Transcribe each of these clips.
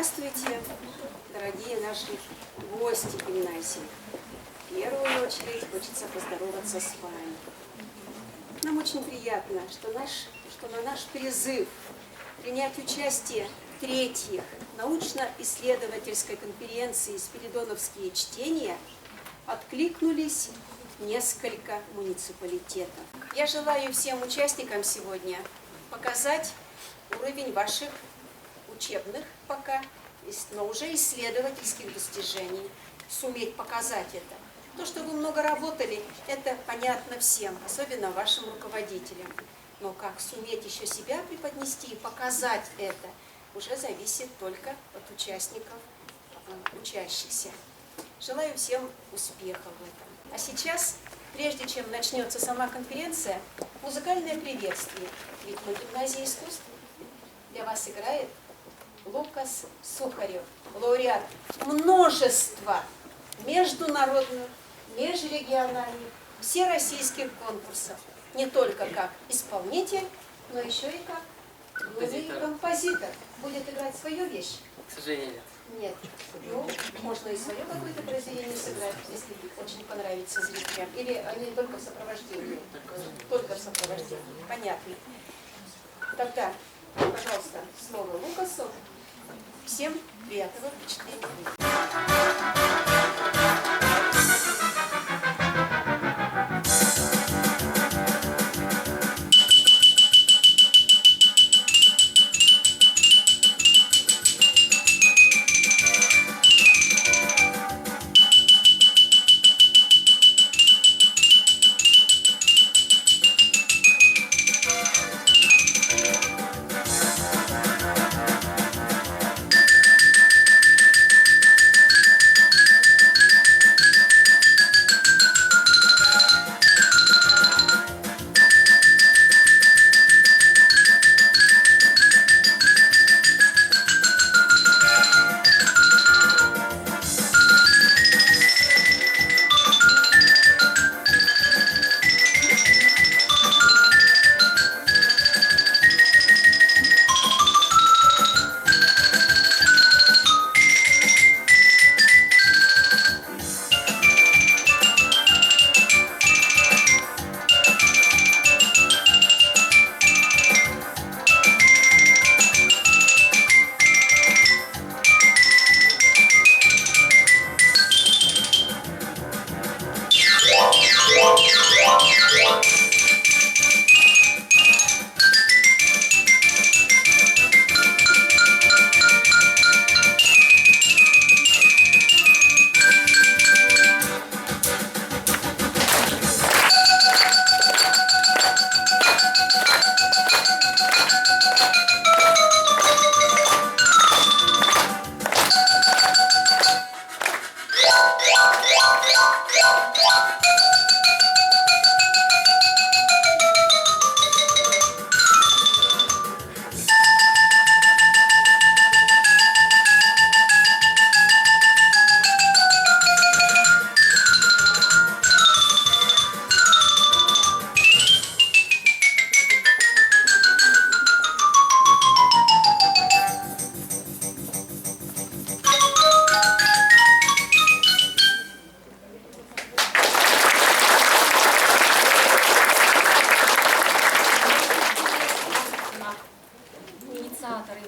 Здравствуйте, дорогие наши гости гимназии. В первую очередь хочется поздороваться с вами. Нам очень приятно, что на наш призыв принять участие в третьей научно-исследовательской конференции «Спиридоновские чтения» откликнулись несколько муниципалитетов. Я желаю всем участникам сегодня показать уровень ваших учебных пока, но уже исследовательских достижений, суметь показать это. То, что вы много работали, это понятно всем, особенно вашим руководителям. Но как суметь еще себя преподнести и показать это, уже зависит только от участников, учащихся. Желаю всем успехов в этом. А сейчас, прежде чем начнется сама конференция, музыкальное приветствие. Ведь мы гимназия искусств. Для вас играет Лукас Сухарев, лауреат множества международных, межрегиональных, всероссийских конкурсов. Не только как исполнитель, но еще и как композитор. Будет играть свою вещь? К сожалению, нет. Нет. Ну, можно и свое какое-то произведение сыграть, если очень понравится зрителям. Или они только в сопровождении? Только в сопровождении. Понятно. Тогда, пожалуйста, слово Лукасу. Всем приятного впечатления.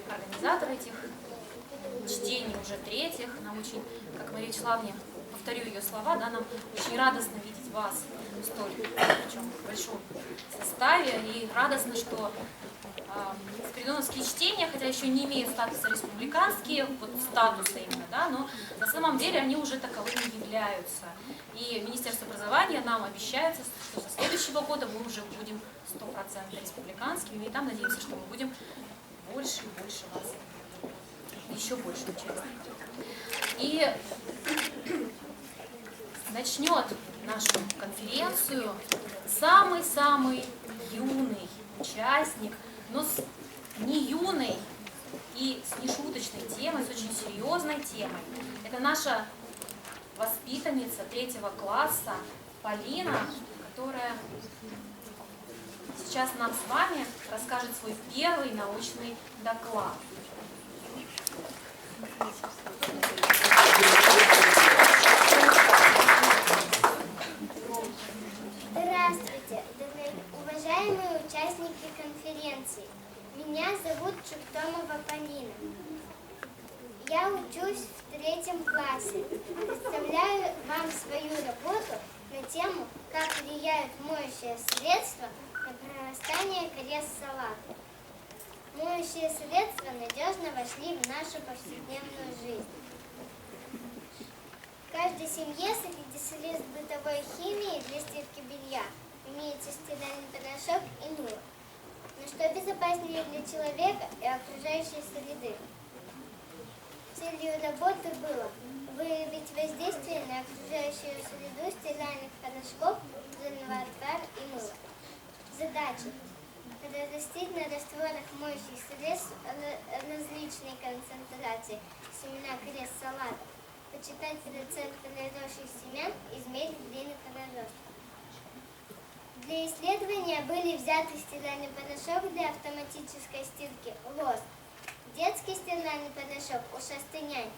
Организатор этих чтений, уже третьих. Нам очень, как Мария Вячеславовна, повторю ее слова, да, нам очень радостно видеть вас в столь, причем в большом составе, и радостно, что спиридоновские чтения, хотя еще не имеют статуса республиканские, вот статуса именно, да, но на самом деле они уже таковыми являются. И Министерство образования нам обещает, что со следующего года мы уже будем 100% республиканскими, и там надеемся, что мы будем больше и больше вас, еще больше участников. И начнет нашу конференцию самый-самый юный участник, но с не юной и с нешуточной темой, с очень серьезной темой. Это наша воспитанница 3-го класса Полина, которая сейчас нам с вами расскажет свой первый научный доклад. Здравствуйте, уважаемые участники конференции. Меня зовут Чуктомова Полина. Я учусь в 3 классе. Представляю вам свою работу на тему «Как влияют моющие средства на прорастание крест-салата». Моющие средства надежно вошли в нашу повседневную жизнь. В каждой семье среди средств бытовой химии для стирки белья имеется стиральный порошок и мыло. Но что безопаснее для человека и окружающей среды? Целью работы было выявить воздействие на окружающую среду стиральных порошков, зольного отвара и мыла. Задача – прорастить на растворах моющих средств различной концентрации семена крест-салата, почитать процент проросших семян, измерить длину проростка. Для исследования были взяты стиральный порошок для автоматической стирки ЛОС, детский стиральный порошок ушастый нянь,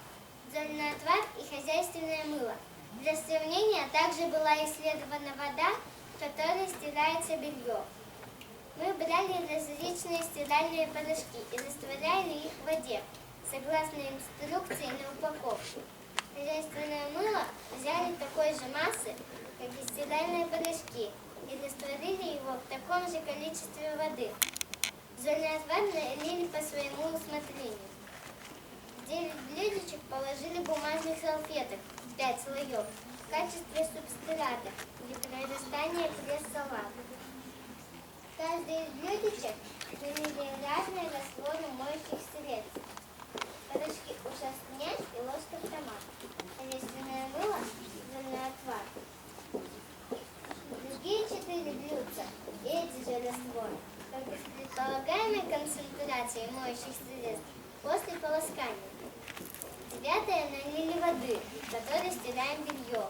зольный отвар и хозяйственное мыло. Для сравнения также была исследована вода, в которой стирается белье. Мы брали различные стиральные порошки и растворяли их в воде, согласно инструкции на упаковке. Хозяйственное мыло взяли такой же массы, как и стиральные порошки, и растворили его в таком же количестве воды. Зольный отвар налили по своему усмотрению. В 9 блюдечек положили бумажных салфеток, 5 слоев, в качестве субстрата для прорастания крест-салата. В каждый из блюдечек налили разные растворы моющих средств. Порошки ушастый нянь и ложка томат, хозяйственное мыло, зольный отвар. Другие 4 блюдца и эти же растворы, только с предполагаемой концентрацией моющих средств после полоскания. 9 налили воды, в которой стираем белье.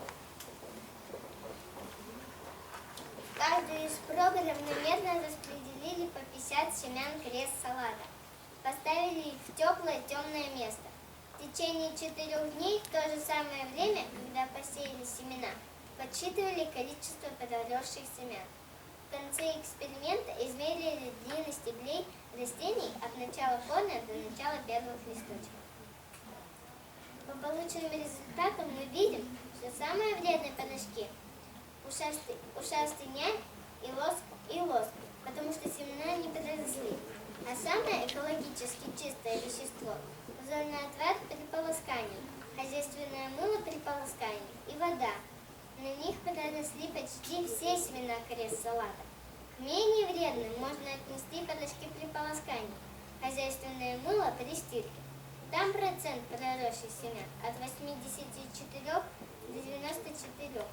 В каждую из проб равномерно распределили по 50 семян крест-салата. Поставили их в теплое темное место. В течение 4 дней, в то же самое время, когда посеяли семена, подсчитывали количество подросших семян. В конце эксперимента измерили длины стеблей растений от начала корня до начала первых листочков. По полученным результатам мы видим, что самые вредные порошки – ушастый нянь и лоск, потому что семена не подросли. А самое экологически чистое вещество – зольный отвар при полоскании, хозяйственное мыло при полоскании и вода. На них подросли почти все семена крест-салата. К менее вредным можно отнести порошки при полоскании, хозяйственное мыло при стирке. Там процент проросших семян от 84 до 94.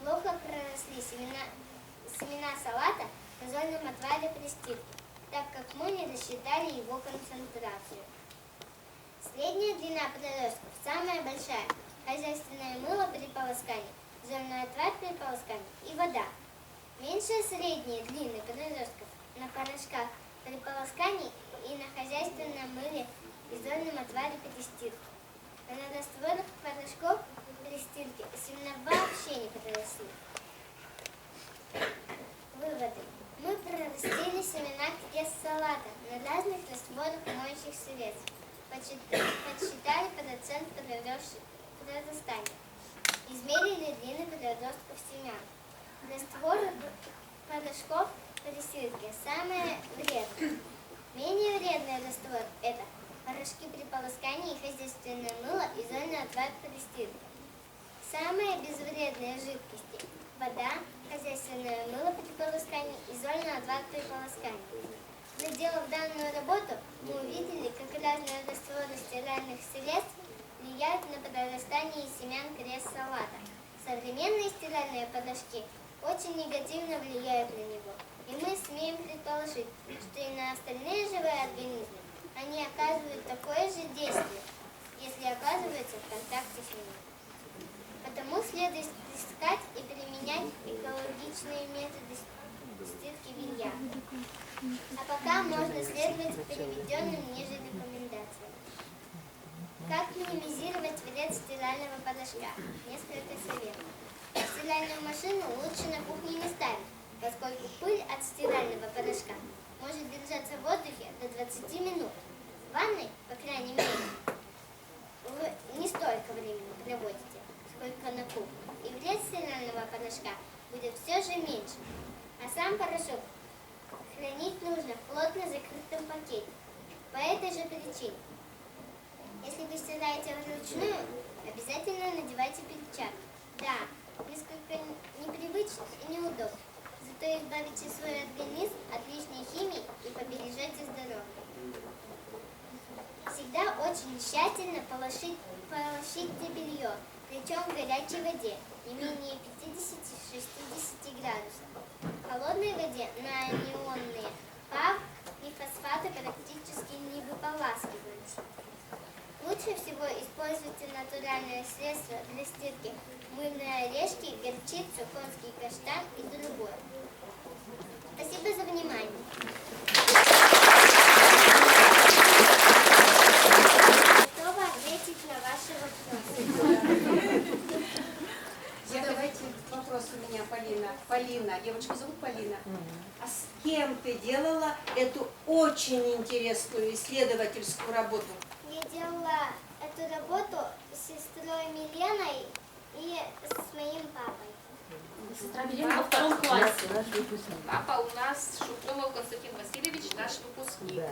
Плохо проросли семена салата в зольном отваре при стирке, так как мы не рассчитали его концентрацию. Средняя длина проростков самая большая, хозяйственное мыло при полоскании, зольный отвар при полоскании и вода. Меньшие средние длины проростков на порошках при полоскании и на хозяйственном мыле и зольном отваре при стирке. А на растворах порошков при стирке семена вообще не проросли. Выводы. Мы прорастили семена крест-салата на разных растворах моющих средств. Подсчитали процент прорастания. Измерили длины проростков семян. Растворы порошков при стирке самые вредные. Менее вредный раствор – это порошки при полоскании, хозяйственное мыло и зольный отвар при стирке. Самые безвредные жидкости – вода, хозяйственное мыло при полоскании и зольный отвар при полоскании. Проделав данную работу, мы увидели, как разные растворы стиральных средств влияют на прорастание семян крест-салата. Современные стиральные порошки очень негативно влияют на него, и мы смеем предположить, что и на остальные живые организмы они оказывают такое же действие, если оказываются в контакте с ними. Потому следует искать и применять экологичные методы стирки белья. А пока можно следовать приведенным ниже рекомендациям. Как минимизировать вред стирального порошка? Несколько советов. Стиральную машину лучше на кухне не ставить, поскольку пыль от стирального порошка может держаться в воздухе до 20 минут. В ванной, по крайней мере, вы не столько времени проводите, сколько на кухне. И вред стирального порошка будет все же меньше. А сам порошок хранить нужно в плотно закрытом пакете. По этой же причине. Если вы стираете вручную, обязательно надевайте перчатки. Да, несколько непривычно и неудобно. Зато избавите свой организм от лишней химии и побережете здоровье. Всегда очень тщательно полощите белье, причем в горячей воде, не менее 50-60 градусов. В холодной воде на неонные пар и фосфаты практически не выполаскиваются. Лучше всего используйте натуральные средства для стирки: мыльные орешки, горчицу, конский каштан и другое. Спасибо за внимание. Готова ответить на ваши вопросы. Задавайте вопрос у меня, Полина. Полина, девочку зовут Полина. А с кем ты делала эту очень интересную исследовательскую работу? Я делала эту работу с сестрой Миленой и с моим папой. Сестра Милена во втором классе. Папа у нас Шухломов Константин Васильевич, наш выпускник.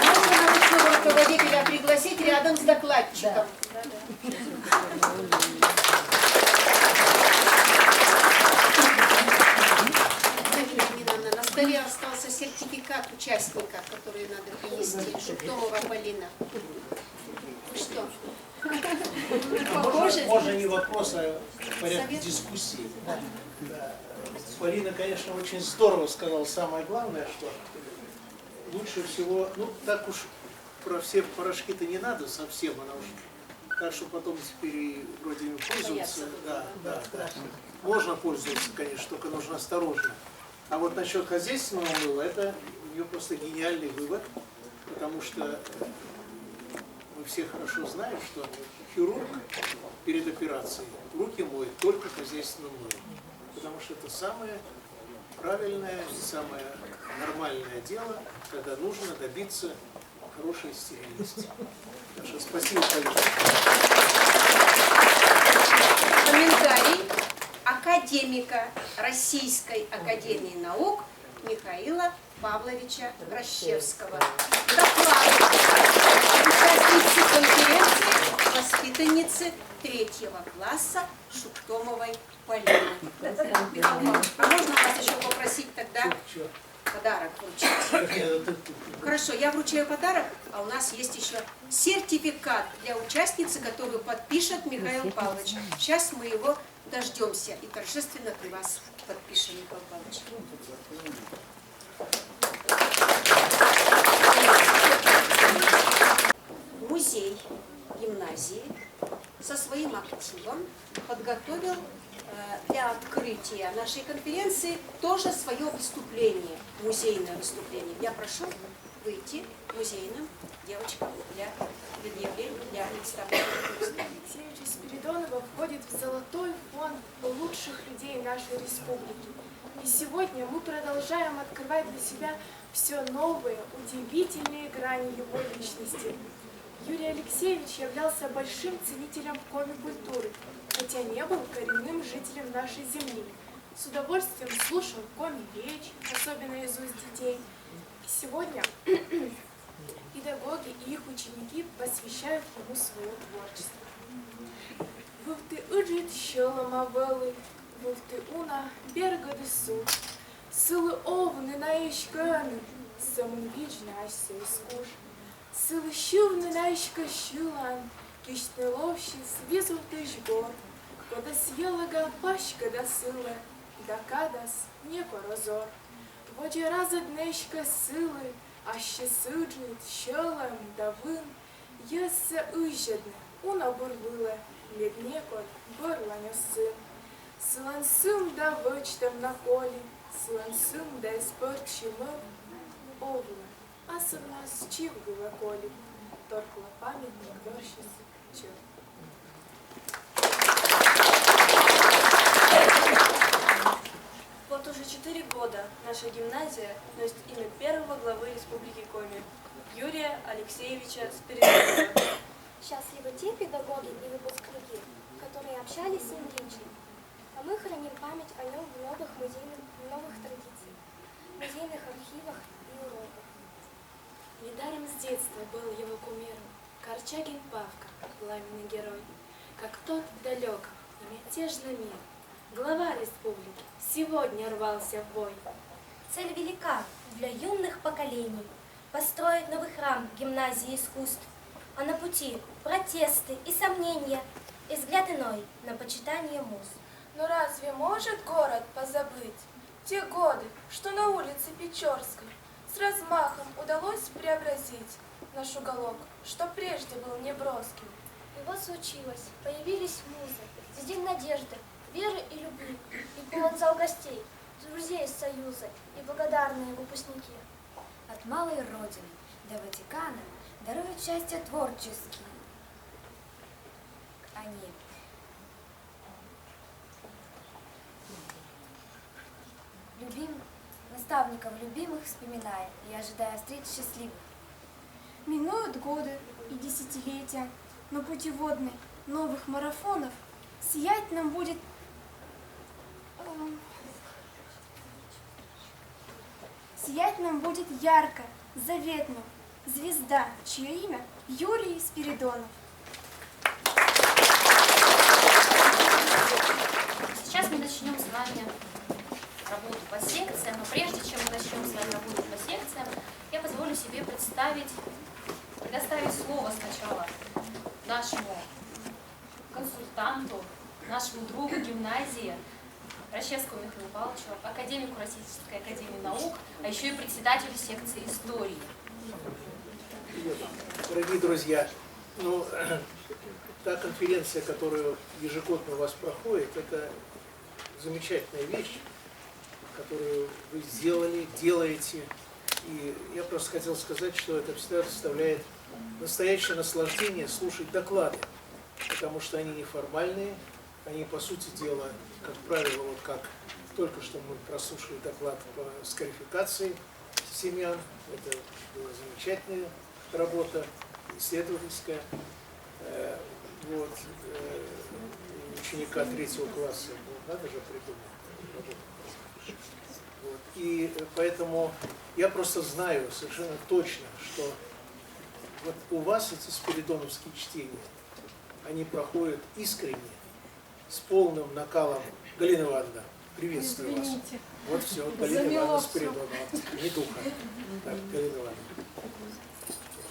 Можно научного руководителя пригласить рядом с докладчиком. На столе остался сертификат участника, который надо принести. Шухломова Полина. Что? Похоже? Можно не вопрос, а в порядке дискуссии. Да. Полина, конечно, очень здорово сказала. Самое главное, что лучше всего, ну так уж про все порошки-то не надо совсем, она уж так, что потом теперь вроде ими пользоваться. Да. Можно пользоваться, конечно, только нужно осторожно. А вот насчет хозяйственного мыла, это у нее просто гениальный вывод, потому что мы все хорошо знаем, что хирург перед операцией руки моет только хозяйственным мылом, потому что это самое правильное, самое нормальное дело, когда нужно добиться хорошей стерильности. Так что спасибо, Полина. Комментарий академика Российской академии наук Михаила Павловича Грощевского. Доклад участницы конференции, воспитанницы 3-го класса Шухтомовой Полины. Михаил Павлович, а можно вас еще попросить тогда подарок вручить? Хорошо, я вручаю подарок, а у нас есть еще сертификат для участницы, которую подпишет Михаил Павлович. Сейчас мы его дождемся и торжественно при вас подпишем, Михаил Павлович. Музей гимназии со своим активом подготовил для открытия нашей конференции тоже свое выступление, музейное выступление. Я прошу выйти музейным девочкам для предъявления, для представления. Алексеевича Спиридонова входит в золотой фонд лучших людей нашей республики. И сегодня мы продолжаем открывать для себя все новые, удивительные грани его личности. Юрий Алексеевич являлся большим ценителем коми-культуры, хотя не был коренным жителем нашей земли. С удовольствием слушал коми-речь, особенно из уст детей. И сегодня педагоги и их ученики посвящают ему свое творчество. Вовты уджит щелома вели, вовты уна берга десу, силы овни наишкани, самун вічна ася скуш, силы щувни наишка щулан, кишне ловщиц візов тиш гор, кода съела пашка да сила, да кадас неко розор. Воді рази днешка сили, а ще сиджуть щолем да вин, єссе ижедне, уна бурвиле, лід некор горланя син. Силан сим да вичтем на колі, Слансым да испорчимо овла, а нас чих было коли, торкла памятник горщис чё. Вот уже 4 года наша гимназия носит имя первого главы Республики Коми Юрия Алексеевича Спиридонова. Счастливы те педагоги и выпускники, которые общались с ним лично. А мы храним память о нем в новых традициях, музейных архивах и уроках. Недаром с детства был его кумиром Корчагин Павка, пламенный герой, как тот далек и мятежный мир. Глава республики сегодня рвался в бой. Цель велика для юных поколений – построить новый храм гимназии искусств, а на пути протесты и сомнения, и взгляд иной на почитание муз. Но разве может город позабыть те годы, что на улице Печорской с размахом удалось преобразить наш уголок, что прежде был неброским? И вот случилось, появились музы, здесь день надежды, веры и любви, и полон зал гостей, друзей из Союза и благодарные выпускники. От малой родины до Ватикана даруют счастье творческие. Они наставников любимых вспоминая и ожидая встреч счастливых. Минуют годы и десятилетия, но путеводной новых марафонов сиять нам будет ярко, заветно, звезда, чье имя Юрий Спиридонов. Сейчас мы начнем с вами работу по секциям, но прежде чем мы начнем с вами работу по секциям, я позволю себе предоставить слово сначала нашему консультанту, нашему другу гимназии, Рощевскому Михаилу Павловичу, академику Российской академии наук, а еще и председателю секции истории. Дорогие друзья, та конференция, которая ежегодно у вас проходит, это замечательная вещь, которую вы сделали, делаете. И я просто хотел сказать, что это всегда доставляет настоящее наслаждение слушать доклады, потому что они неформальные, они, по сути дела, как правило, вот как только что мы прослушали доклад по скарификации семян, это была замечательная работа, исследовательская, ученика 3-го класса, надо же придумать. Вот. И поэтому я просто знаю совершенно точно, что вот у вас эти спиридоновские чтения, они проходят искренне, с полным накалом. Галина Ивановна, приветствую вас. Вот все, вот Галина Ивановна Спиридонова, не духа. Так, Галина Ивановна.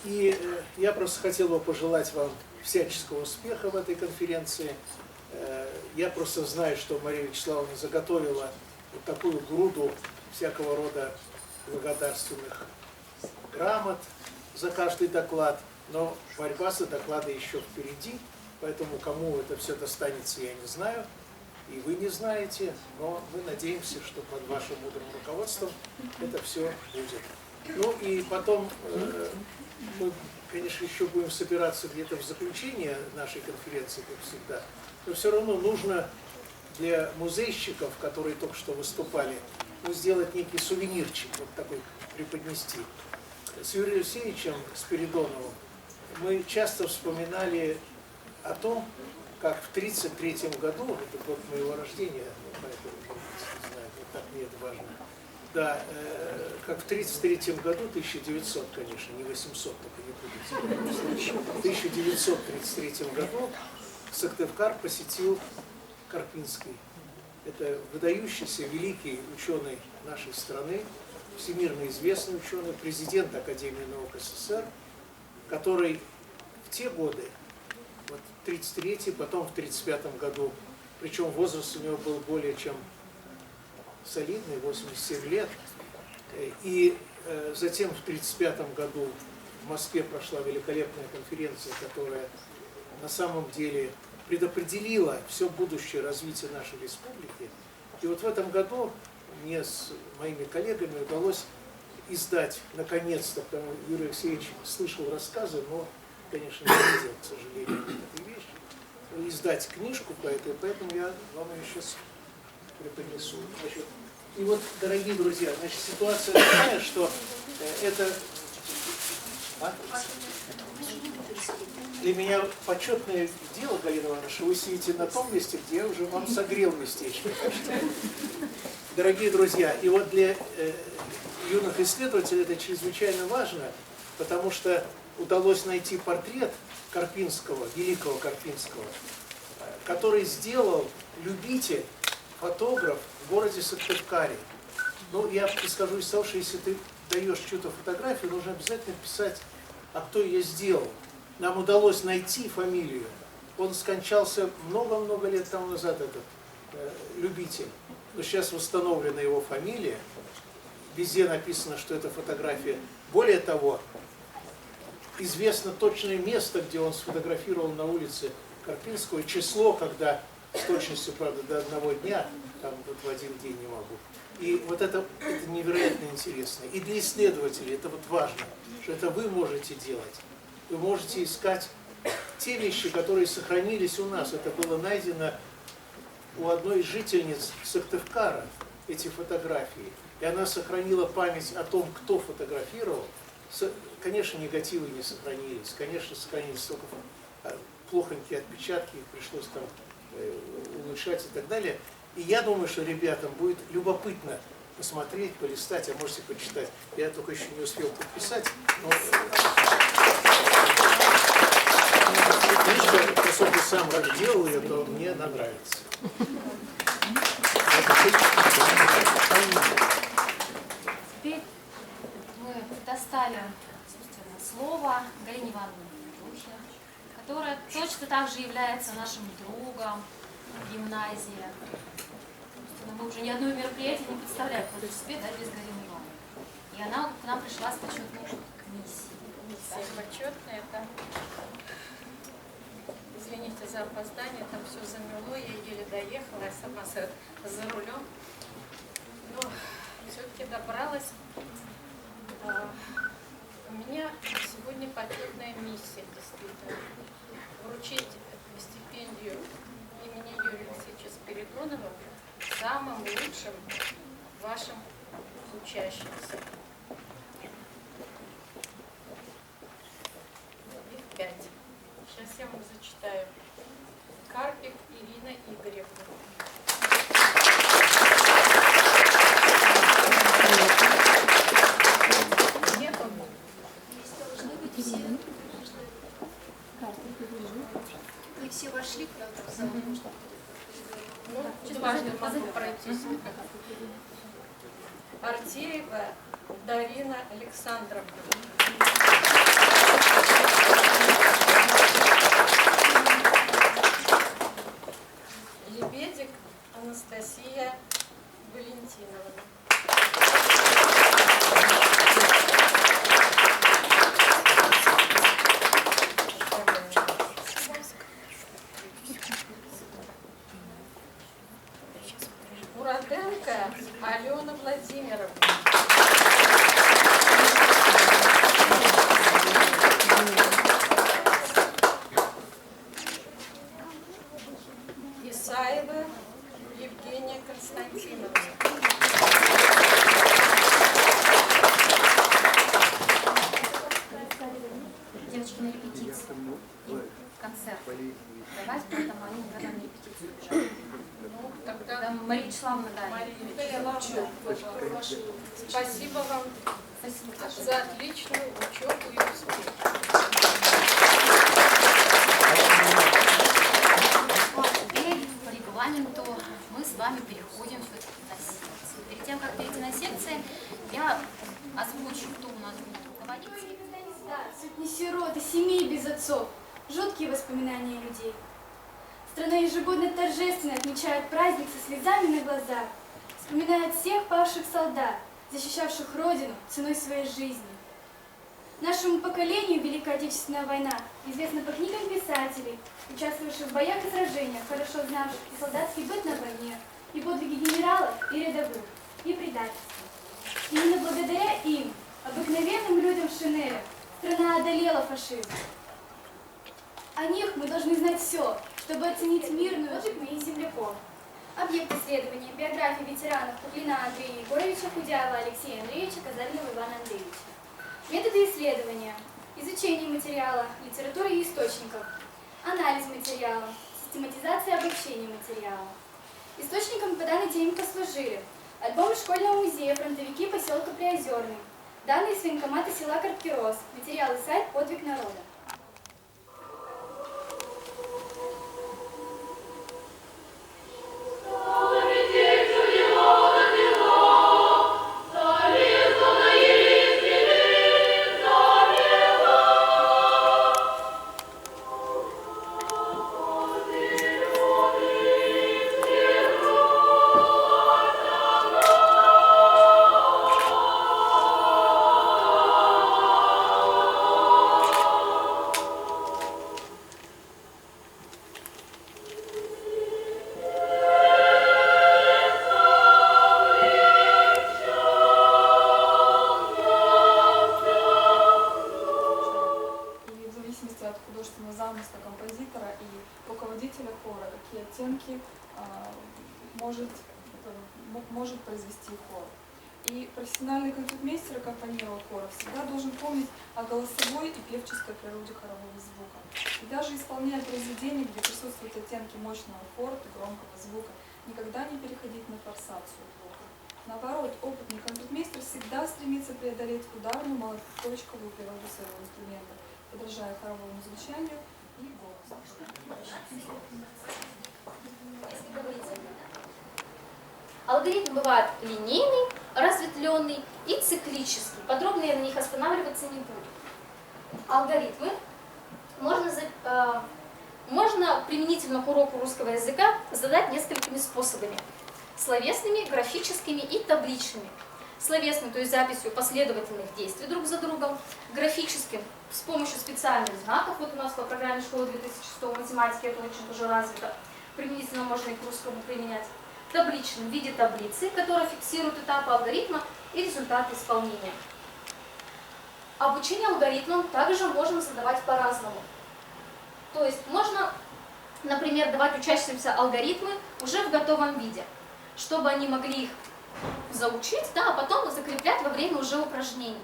И я просто хотел бы пожелать вам всяческого успеха в этой конференции. Я просто знаю, что Мария Вячеславовна заготовила вот такую груду всякого рода благодарственных грамот за каждый доклад, но борьба за доклады еще впереди. Поэтому кому это все достанется, я не знаю, и вы не знаете, но мы надеемся, что под вашим мудрым руководством это все будет. Ну и потом мы, конечно, еще будем собираться где-то в заключение нашей конференции, как всегда, но все равно нужно для музейщиков, которые только что выступали, сделать некий сувенирчик, вот такой преподнести. С Юрием Алексеевичем Спиридоновым мы часто вспоминали о том, как в 1933 году, это год моего рождения, поэтому не знаю, вот так мне это важно, да, как в 1933 году, 1900, конечно, не 800, только не будете, в 1933 году Сыктывкар посетил Карпинский. Это выдающийся великий ученый нашей страны, всемирно известный ученый, президент Академии наук СССР, который в те годы, вот в 1933, потом в 1935 году, причем возраст у него был более чем солидный, 87 лет, и затем в 1935 году в Москве прошла великолепная конференция, которая на самом деле предопределила все будущее развитие нашей республики. И вот в этом году мне с моими коллегами удалось издать, наконец-то, потому что Юрий Алексеевич слышал рассказы, но, конечно, не видел, к сожалению, этой вещи, издать книжку по этой, поэтому я вам ее сейчас преподнесу. Значит, и вот, дорогие друзья, значит, ситуация такая, что это... Для меня почетное дело, Галина Ивановна, что вы сидите на том месте, где я уже вам согрел местечко. Дорогие друзья, и вот для юных исследователей это чрезвычайно важно, потому что удалось найти портрет Карпинского, великого Карпинского, который сделал любитель, фотограф в городе Сыктывкаре. Ну, я исхожу из того, что если ты даешь чью-то фотографию, нужно обязательно писать, а кто ее сделал. Нам удалось найти фамилию. Он скончался много-много лет тому назад, этот любитель. Но сейчас восстановлена его фамилия. Везде написано, что это фотография. Более того, известно точное место, где он сфотографировал на улице Карпинского, число, когда с точностью, правда, до одного дня, там вот в один день не могу. И вот это невероятно интересно. И для исследователей это вот важно, что это вы можете делать. Вы можете искать те вещи, которые сохранились у нас. Это было найдено у одной из жительниц Сыктывкара, эти фотографии. И она сохранила память о том, кто фотографировал. Конечно, негативы не сохранились. Конечно, сохранились только плохонькие отпечатки, их пришлось там улучшать и так далее. И я думаю, что ребятам будет любопытно посмотреть, полистать, а можете почитать. Я только еще не успел подписать, но книжка, поскольку сам делал ее, то мне она нравится. Теперь мы предоставим, собственно, слово Галине Ивановне Петрухе, которая точно так же является нашим другом в гимназии. Мы уже ни одно мероприятие не представляем против себе, да, без Галины Ивановны. И она к нам пришла с почетной миссией. Миссия почетная, это... Извините за опоздание, там все замело, я еле доехала, я сама за рулем. Но все-таки добралась. У меня сегодня почетная миссия, действительно. Вручить стипендию имени Юрия Алексеевича Спиридонова самым лучшим вашим учащимся. Их 5. Сейчас я вам зачитаю. Карпик Ирина Игоревна. Нет, должны быть все. Не все вошли куда-то в зал, можно. Ну, важно, могу пройтись. Артеева Дарина Александровна. Лебедик Анастасия Валентиновна. Мураденко Алена Владимировна. Исаева Евгения Константиновна. Девочки на репетицию. Концерт. Давайте, поэтому они, наверное, на репетицию бежали. Ну, тогда Мария Вячеславовна, да. Мария Вячеславовна, спасибо вам за отличную учебу и успех. Теперь по регламенту мы с вами переходим все-таки на секции. Перед тем, как перейти на секции, я озвучу, кто у нас будет руководитель. Сотни сирот и семей без отцов. Жуткие воспоминания людей. Страна ежегодно торжественно отмечает праздник со слезами на глазах. Вспоминает всех павших солдат, защищавших Родину ценой своей жизни. Нашему поколению Великая Отечественная война известна по книгам писателей, участвовавших в боях и сражениях, хорошо знавших и солдатский быт на войне, и подвиги генералов и рядовых. и предательства. Именно благодаря им, обыкновенным людям Шинеля, страна одолела фашизм. О них мы должны знать все, чтобы оценить мирную жизнь моих земляков. Объект исследования биографии ветеранов Куклина Андрея Егоровича, Худяева Алексея Андреевича, Казаринова Ивана Андреевича. Методы исследования: изучение материала, литературы и источников, анализ материала, систематизация и обобщение материала. Источниками по данной теме послужили альбомы школьного музея «Фронтовики поселка Приозерный», данные с военкомата села Карпирос, материалы сайт «Подвиг народа». может произвести хор. И профессиональный концертмейстер, аккомпанировал хора, всегда должен помнить о голосовой и певческой природе хорового звука. И даже исполняя произведения, где присутствуют оттенки мощного форта, громкого звука, никогда не переходить на форсацию звука. Наоборот, опытный концертмейстер всегда стремится преодолеть ударную, молоточковую природу своего инструмента, подражая хоровому звучанию и голосу. Алгоритм бывает линейный, разветвленный и циклический. Подробно я на них останавливаться не буду. Алгоритмы можно применительно к уроку русского языка задать несколькими способами. Словесными, графическими и табличными. Словесным, то есть записью последовательных действий друг за другом. Графическим, с помощью специальных знаков. Вот у нас по программе школы 2006 математики это очень тоже развито. Применительно можно и к русскому применять. Табличным в виде таблицы, которая фиксирует этапы алгоритма и результаты исполнения. Обучение алгоритмам также можно задавать по-разному. То есть можно, например, давать учащимся алгоритмы уже в готовом виде, чтобы они могли их заучить, да, а потом закреплять во время уже упражнений.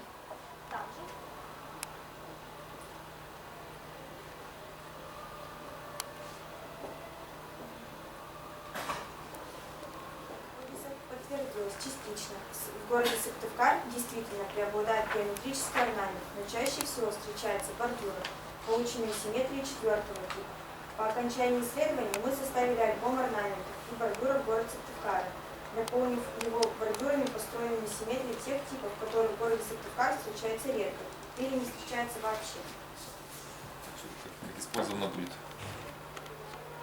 Частично. В городе Сыктывкар действительно преобладает геометрический орнамент, но чаще всего встречается бордюра, полученные симметрии 4-го типа. По окончании исследования мы составили альбом орнаментов и бордюров города Сыктывкара, наполнив его бордюрами, построенными симметрией тех типов, которые в городе Сыктывкар встречаются редко или не встречаются вообще. Как использовано будет?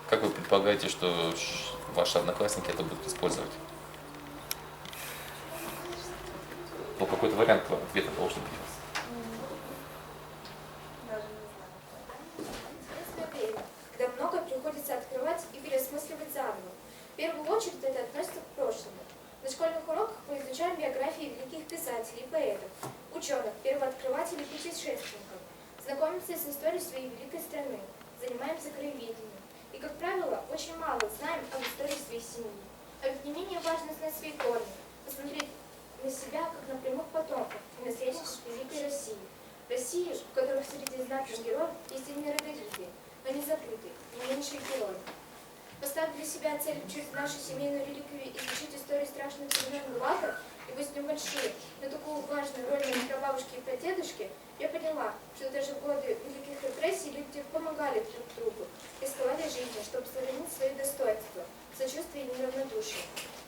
Как вы предполагаете, что ваши одноклассники это будут использовать? Ну, какой-то вариант ответа должен быть. Когда много приходится открывать и переосмысливать заново. В первую очередь это относится к прошлому. На школьных уроках мы изучаем биографии великих писателей, поэтов, ученых, первооткрывателей, путешественников, знакомимся с историей своей великой страны, занимаемся краеведением. И, как правило, очень мало знаем об истории своей семьи. А ведь не менее важно знать свои корни, посмотреть на себя, как на прямых потомков и наследников великой России. России, в которых среди знатных героев есть и миролюбие, но не закрытые, не меньшие герои. Поставив для себя цель через нашу семейную реликвию изучить историю страшных времен ГУЛАГа, и пусть небольшие, но такую важную роль моей прабабушки и прадедушки, я поняла, что даже в годы великих репрессий люди помогали друг другу, рисковали жизнью, чтобы сохранить свои достоинства, сочувствие и неравнодушие.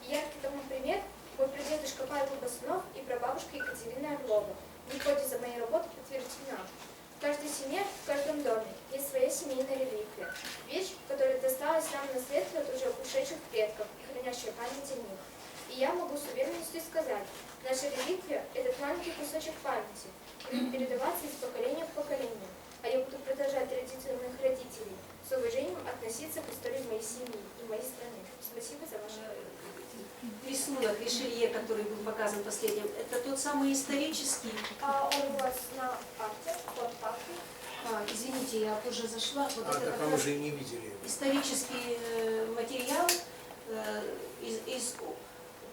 И яркий тому пример – мой прадедушка Павел Басунов и прабабушка Екатерина Орлова в гипотезе моей работы подтверждена. В каждой семье, в каждом доме есть своя семейная реликвия. Вещь, которая досталась нам в наследство от уже ушедших предков и хранящая память о них. И я могу с уверенностью сказать, наша реликвия – этот маленький кусочек памяти, будет передаваться из поколения в поколение. А я буду продолжать традицию моих родителей, с уважением относиться к истории моей семьи и моей страны. Спасибо за ваше внимание. Рисунок, рельеф который был показан последним, это тот самый исторический. Он у вас на карте, под картой. Извините, я позже зашла. Вот это так как мы раз уже и не видели. исторический материал из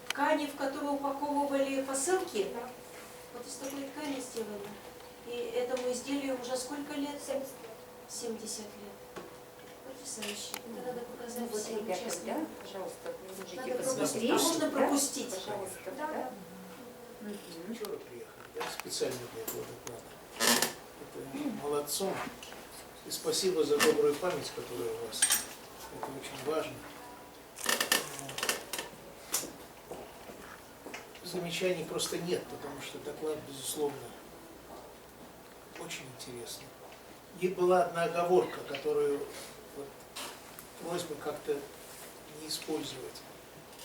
ткани, в которую упаковывали посылки. Вот из такой ткани сделано. И этому изделию уже сколько лет? 70 лет. Потрясающе. Это надо показать Вот, всем ребята, да, участникам. пожалуйста, вы можете Надо посмотреть. пропустить. А можно Да? пропустить? Пожалуйста, Да, да. Вчера приехали, да, специально для этого доклада. Это молодцом. И спасибо за добрую память, которая у вас. Это очень важно. Замечаний просто нет, потому что доклад, безусловно, очень интересный. И была одна оговорка, которую вот, просьба как-то не использовать.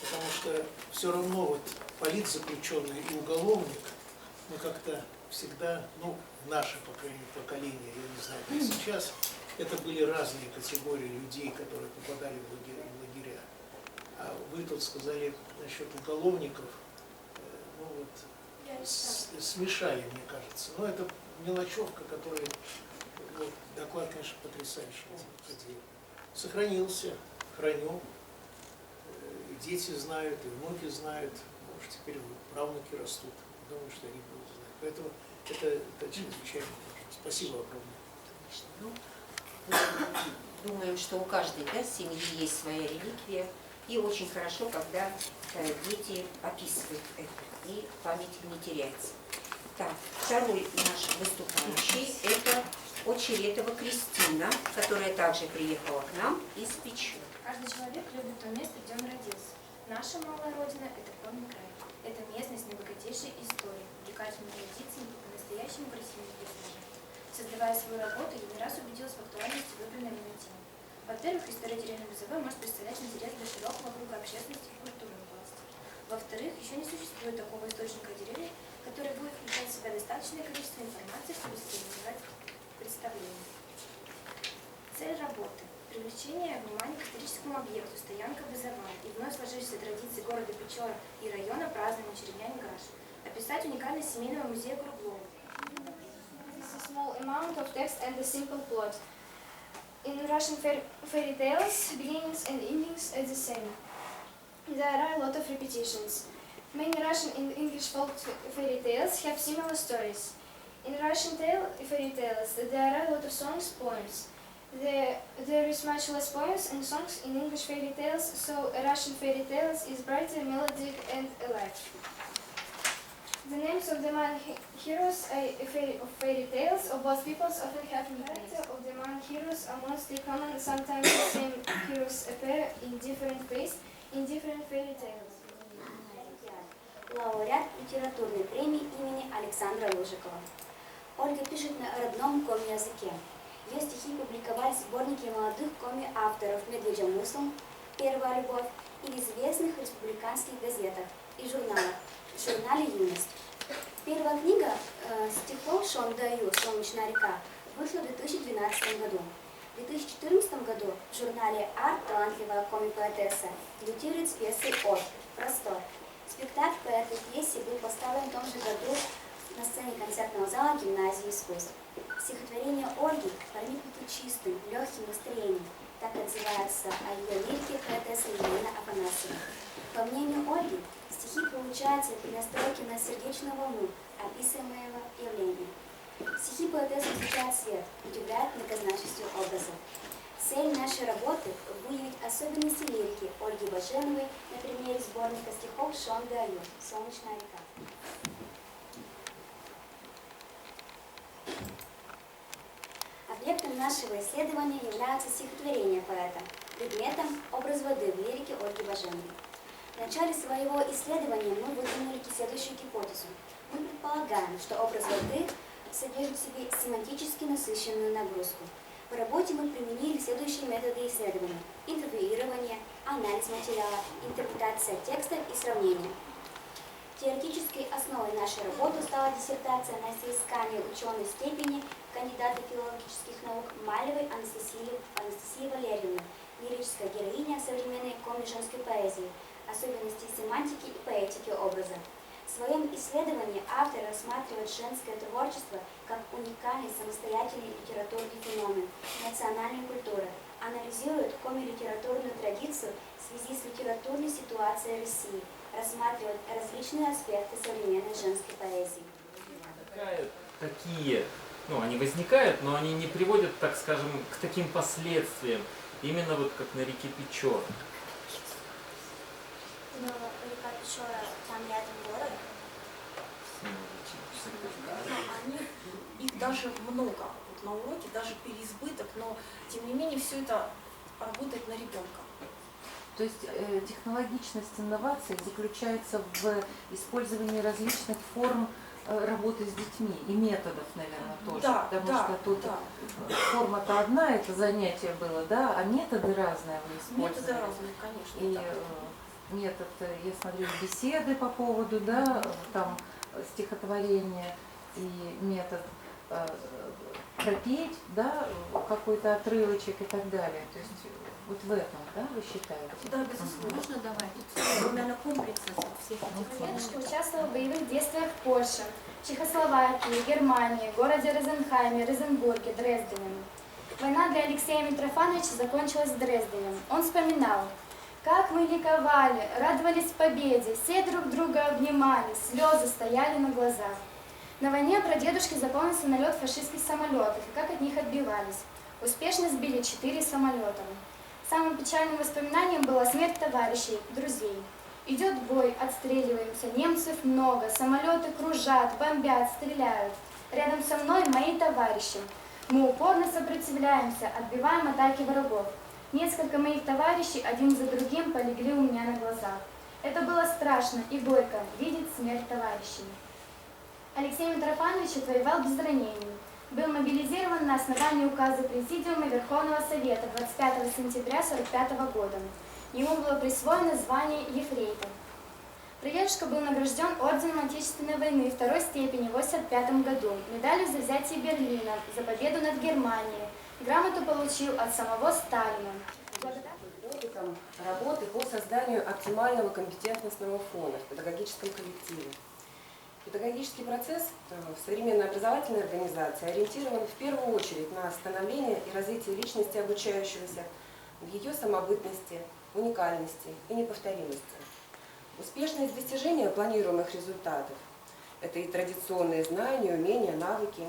Потому что все равно вот политзаключенный и уголовник, мы как-то всегда, ну, в наше, по крайней мере, поколение, я не знаю, как сейчас, это были разные категории людей, которые попадали в лагеря. А вы тут сказали насчет уголовников, ну вот, смешали, мне кажется. Но это мелочевка, которая, вот, доклад, конечно, потрясающий. Сохранился, храню. И дети знают, и внуки знают, может, теперь правнуки растут. Думаю, что они будут знать. Поэтому это чрезвычайно важно. Спасибо огромное. Думаем, что у каждой, да, семьи есть своя реликвия. И очень хорошо, когда дети описывают это, и память не теряется. Так, второй наш выступающий – это Очеретова Кристина, которая также приехала к нам из Печоры. Каждый человек любит то место, где он родился. Наша малая родина – это Кровный край. Это местность с небогатейшей историей, увлекательными традициями и по-настоящему красивыми пейзажами. Создавая свою работу, я не раз убедилась в актуальности выбранной мной темы. Во-первых, история деревни Бузовой может представлять интерес для широкого круга общественности и культурной власти. Во-вторых, еще не существует такого источника о деревне, который будет включать в себя достаточное количество информации, чтобы сформировать представление. Цель работы – привлечение внимания к историческому объекту «Стоянка Бузовая» и вновь сложившейся традиции города Печора и района празднования Черемяне-Гаш, описать уникальность семейного музея Круглова. This is a small amount of text and a simple plot. In Russian fairy tales, beginnings and endings are the same. There are a lot of repetitions. Many Russian and English folk fairy tales have similar stories. In Russian fairy tales, there are a lot of songs, poems. There is much less poems and songs in English fairy tales, so Russian fairy tales is brighter, melodic, and alive. The names of the main heroes of fairy tales of both peoples often have nicknames. The of the main heroes are mostly common. Sometimes the same heroes appear in different ways in different fairy tales. Лауреат литературной премии имени Александра Лужикова. Ольга пишет на родном коми-языке. Ее стихи публиковались в сборнике молодых коми-авторов «Медвежья мысль», «Первая любовь» и в известных республиканских газетах и журналах. В журнале «Юность». Первая книга стихов Шон Даю «Солнечная река» вышла в 2012 году. В 2014 году в журнале «Арт» талантливая коми-поэтесса дебютирует с пьесой «От. Простор». Спектакль по этой пьесе был поставлен в том же году на сцене концертного зала гимназии искусств. Стихотворение Ольги проникнуто чистым, легким настроением. Так отзывается о ее лирике поэтесса Елена Афанасьева. По мнению Ольги, стихи получаются при настройке на сердечную волну описываемого явления. Стихи поэтессы изучают свет, удивляют многозначностью образов. Цель нашей работы – выявить особенности лирики Ольги Баженовой на примере сборника стихов Шон Даю «Солнечная река». Объектом нашего исследования являются стихотворения поэта, предметом – образ воды в лирике Ольги Баженовой. В начале своего исследования мы выдвинули следующую гипотезу. Мы предполагаем, что образ воды содержит в себе семантически насыщенную нагрузку. В работе мы применили следующие методы исследования: интервьюирование, анализ материала, интерпретация текста и сравнение. Теоретической основой нашей работы стала диссертация на соискание ученой степени кандидата филологических наук Малевой Анастасии Валерьевны, лирическая героиня современной коми-женской поэзии, особенностей семантики и поэтики образа. В своем исследовании автор рассматривает женское творчество как уникальный самостоятельный литературный феномен национальной культуры, анализирует коми-литературную традицию в связи с литературной ситуацией России, рассматривает различные аспекты современной женской поэзии. Такие, они возникают, но они не приводят, так скажем, к таким последствиям, именно вот как на реке Печора. Но река Печора там рядом город? Их даже много. Вот на уроке даже переизбыток, но тем не менее все это работает на ребенка. То есть технологичность инноваций заключается в использовании различных форм работы с детьми и методов, наверное, тоже. Да, потому да, что тут форма-то одна, это занятие было, да, а методы разные вы использовали. Методы разные, конечно. И метод, я смотрю, беседы по поводу, да, там стихотворения, и метод пропеть, да, какой-то отрывочек и так далее. То есть вот в этом, да, вы считаете? Да, безусловно. Можно добавить? Наверное, комплексно всех Девушка участвовала в боевых действиях в Польше, Чехословакии, Германии, городе Розенхайме, Розенбурге, Дрездене. Война для Алексея Митрофановича закончилась в Дрездене. Он вспоминал: «Как мы ликовали, радовались победе, все друг друга обнимали, слезы стояли на глазах». На войне прадедушки запомнился налет фашистских самолетов и как от них отбивались. Успешно сбили 4 самолета. Самым печальным воспоминанием была смерть товарищей, друзей. Идет бой, отстреливаемся, немцев много, самолеты кружат, бомбят, стреляют. Рядом со мной мои товарищи. Мы упорно сопротивляемся, отбиваем атаки врагов. Несколько моих товарищей один за другим полегли у меня на глазах. Это было страшно и горько видеть смерть товарищей. Алексей Митрофанович отвоевал без ранений. Был мобилизирован на основании указа Президиума Верховного Совета 25 сентября 1945 года. Ему было присвоено звание ефрейтор. Прадедушка был награжден орденом Отечественной войны второй степени в 1985 году, медалью за взятие Берлина, за победу над Германией. Грамоту получил от самого Сталина. Опытом работы по созданию оптимального компетентностного фона в педагогическом коллективе. Педагогический процесс в современной образовательной организации ориентирован в первую очередь на становление и развитие личности обучающегося, в ее самобытности, уникальности и неповторимости. Успешность достижения планируемых результатов – это и традиционные знания, умения, навыки,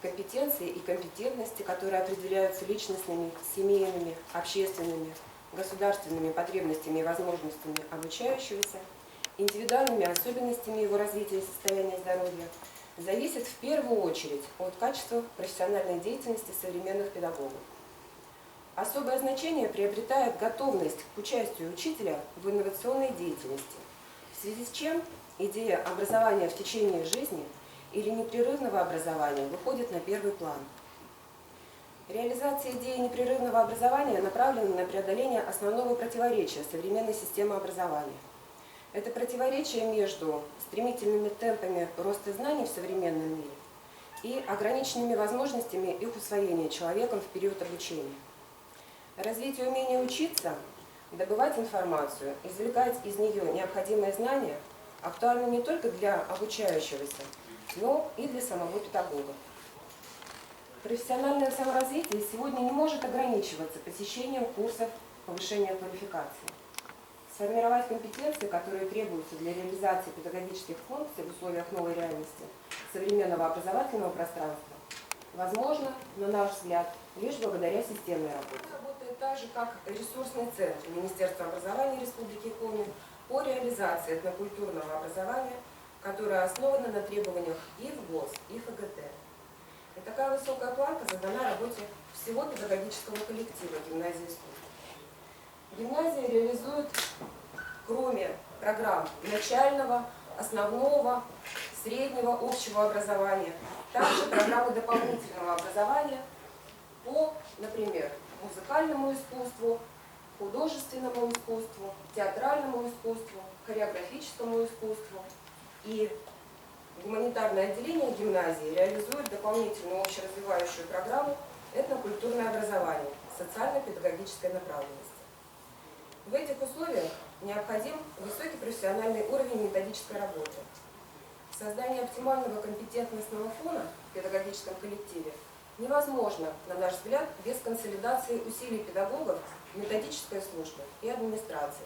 компетенции и компетентности, которые определяются личностными, семейными, общественными, государственными потребностями и возможностями обучающегося, индивидуальными особенностями его развития и состояния здоровья, зависит в первую очередь от качества профессиональной деятельности современных педагогов. Особое значение приобретает готовность к участию учителя в инновационной деятельности, в связи с чем идея образования в течение жизни или непрерывного образования выходит на первый план. Реализация идеи непрерывного образования направлена на преодоление основного противоречия современной системы образования. Это противоречие между стремительными темпами роста знаний в современном мире и ограниченными возможностями их усвоения человеком в период обучения. Развитие умения учиться, добывать информацию, извлекать из нее необходимые знания актуально не только для обучающегося, но и для самого педагога. Профессиональное саморазвитие сегодня не может ограничиваться посещением курсов повышения квалификации. Сформировать компетенции, которые требуются для реализации педагогических функций в условиях новой реальности современного образовательного пространства, возможно, на наш взгляд, лишь благодаря системной работе. Работает так же, как ресурсный центр Министерства образования Республики Коми по реализации этнокультурного образования, которое основано на требованиях и ВГОС, и ФГТ. И такая высокая планка задана работе всего педагогического коллектива гимназии искусств. Гимназия реализует, кроме программ начального, основного, среднего, общего образования, также программы дополнительного образования по, например, музыкальному искусству, художественному искусству, театральному искусству, хореографическому искусству. И гуманитарное отделение гимназии реализует дополнительную общеразвивающую программу «Этнокультурное образование» социально-педагогической направленности. В этих условиях необходим высокий профессиональный уровень методической работы. Создание оптимального компетентностного фона в педагогическом коллективе невозможно, на наш взгляд, без консолидации усилий педагогов, методической службы и администрации.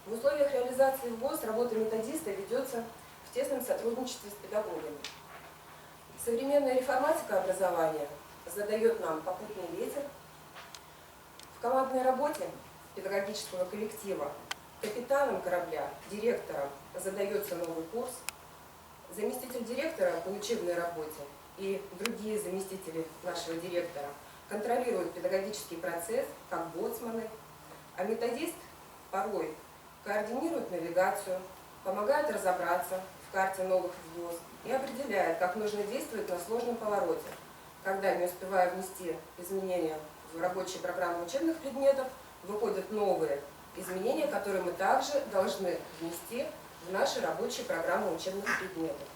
В условиях реализации в ВОС работа методиста ведется в тесном сотрудничестве с педагогами. Современная реформатика образования задает нам попутный ветер. В командной работе педагогического коллектива капитаном корабля, директором задается новый курс, заместитель директора по учебной работе и другие заместители нашего директора контролируют педагогический процесс как боцманы, а методист порой координирует навигацию, помогает разобраться в карте новых ВОС и определяет, как нужно действовать на сложном повороте, когда, не успевая внести изменения в рабочие программы учебных предметов, выходят новые изменения, которые мы также должны внести в наши рабочие программы учебных предметов.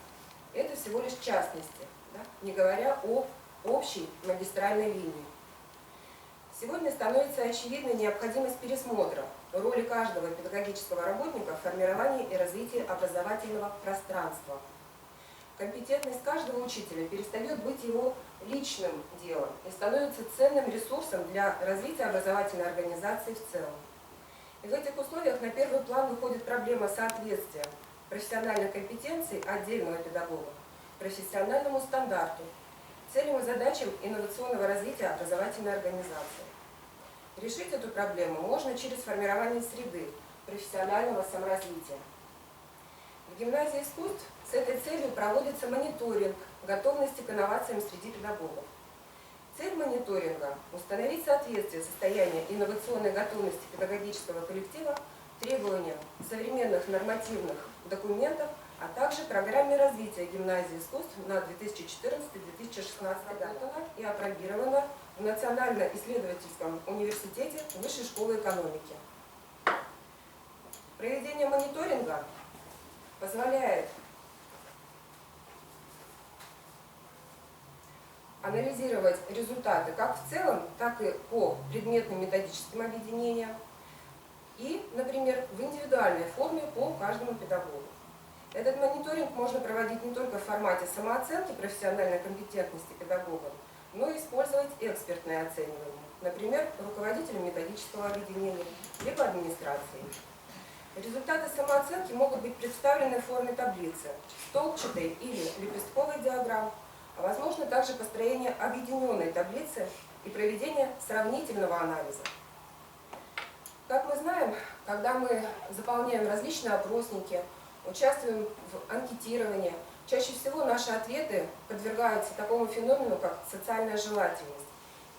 Это всего лишь частности, да? Не говоря о общей магистральной линии. Сегодня становится очевидной необходимость пересмотра роли каждого педагогического работника в формировании и развитии образовательного пространства. Компетентность каждого учителя перестает быть его личным делом и становится ценным ресурсом для развития образовательной организации в целом. И в этих условиях на первый план выходит проблема соответствия профессиональной компетенции отдельного педагога профессиональному стандарту, целям и задачам инновационного развития образовательной организации. Решить эту проблему можно через формирование среды профессионального саморазвития. В гимназии искусств с этой целью проводится мониторинг готовности к инновациям среди педагогов. Цель мониторинга – установить соответствие состояния инновационной готовности педагогического коллектива требованиям современных нормативных документов, а также программе развития гимназии искусств на 2014-2016 год и опробирована в Национально-исследовательском университете Высшей школы экономики. Проведение мониторинга позволяет анализировать результаты как в целом, так и по предметным методическим объединениям и, например, в индивидуальной форме по каждому педагогу. Этот мониторинг можно проводить не только в формате самооценки профессиональной компетентности педагога, но и использовать экспертное оценивание, например, руководителем методического объединения, либо администрацией. Результаты самооценки могут быть представлены в форме таблицы, столбчатой или лепестковой диаграмм, а возможно также построение объединенной таблицы и проведение сравнительного анализа. Как мы знаем, когда мы заполняем различные опросники, участвуем в анкетировании, чаще всего наши ответы подвергаются такому феномену, как социальная желательность.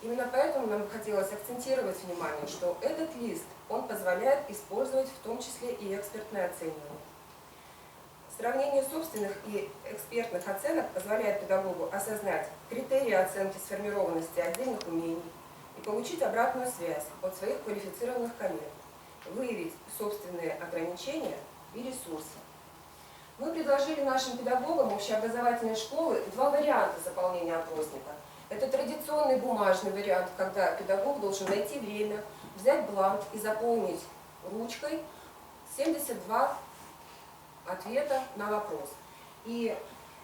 Именно поэтому нам хотелось акцентировать внимание, что этот лист, он позволяет использовать в том числе и экспертное оценивание. Сравнение собственных и экспертных оценок позволяет педагогу осознать критерии оценки сформированности отдельных умений и получить обратную связь от своих квалифицированных коллег, выявить собственные ограничения и ресурсы. Мы предложили нашим педагогам общеобразовательной школы два варианта заполнения опросника. Это традиционный бумажный вариант, когда педагог должен найти время, взять бланк и заполнить ручкой 72 ответа на вопрос. И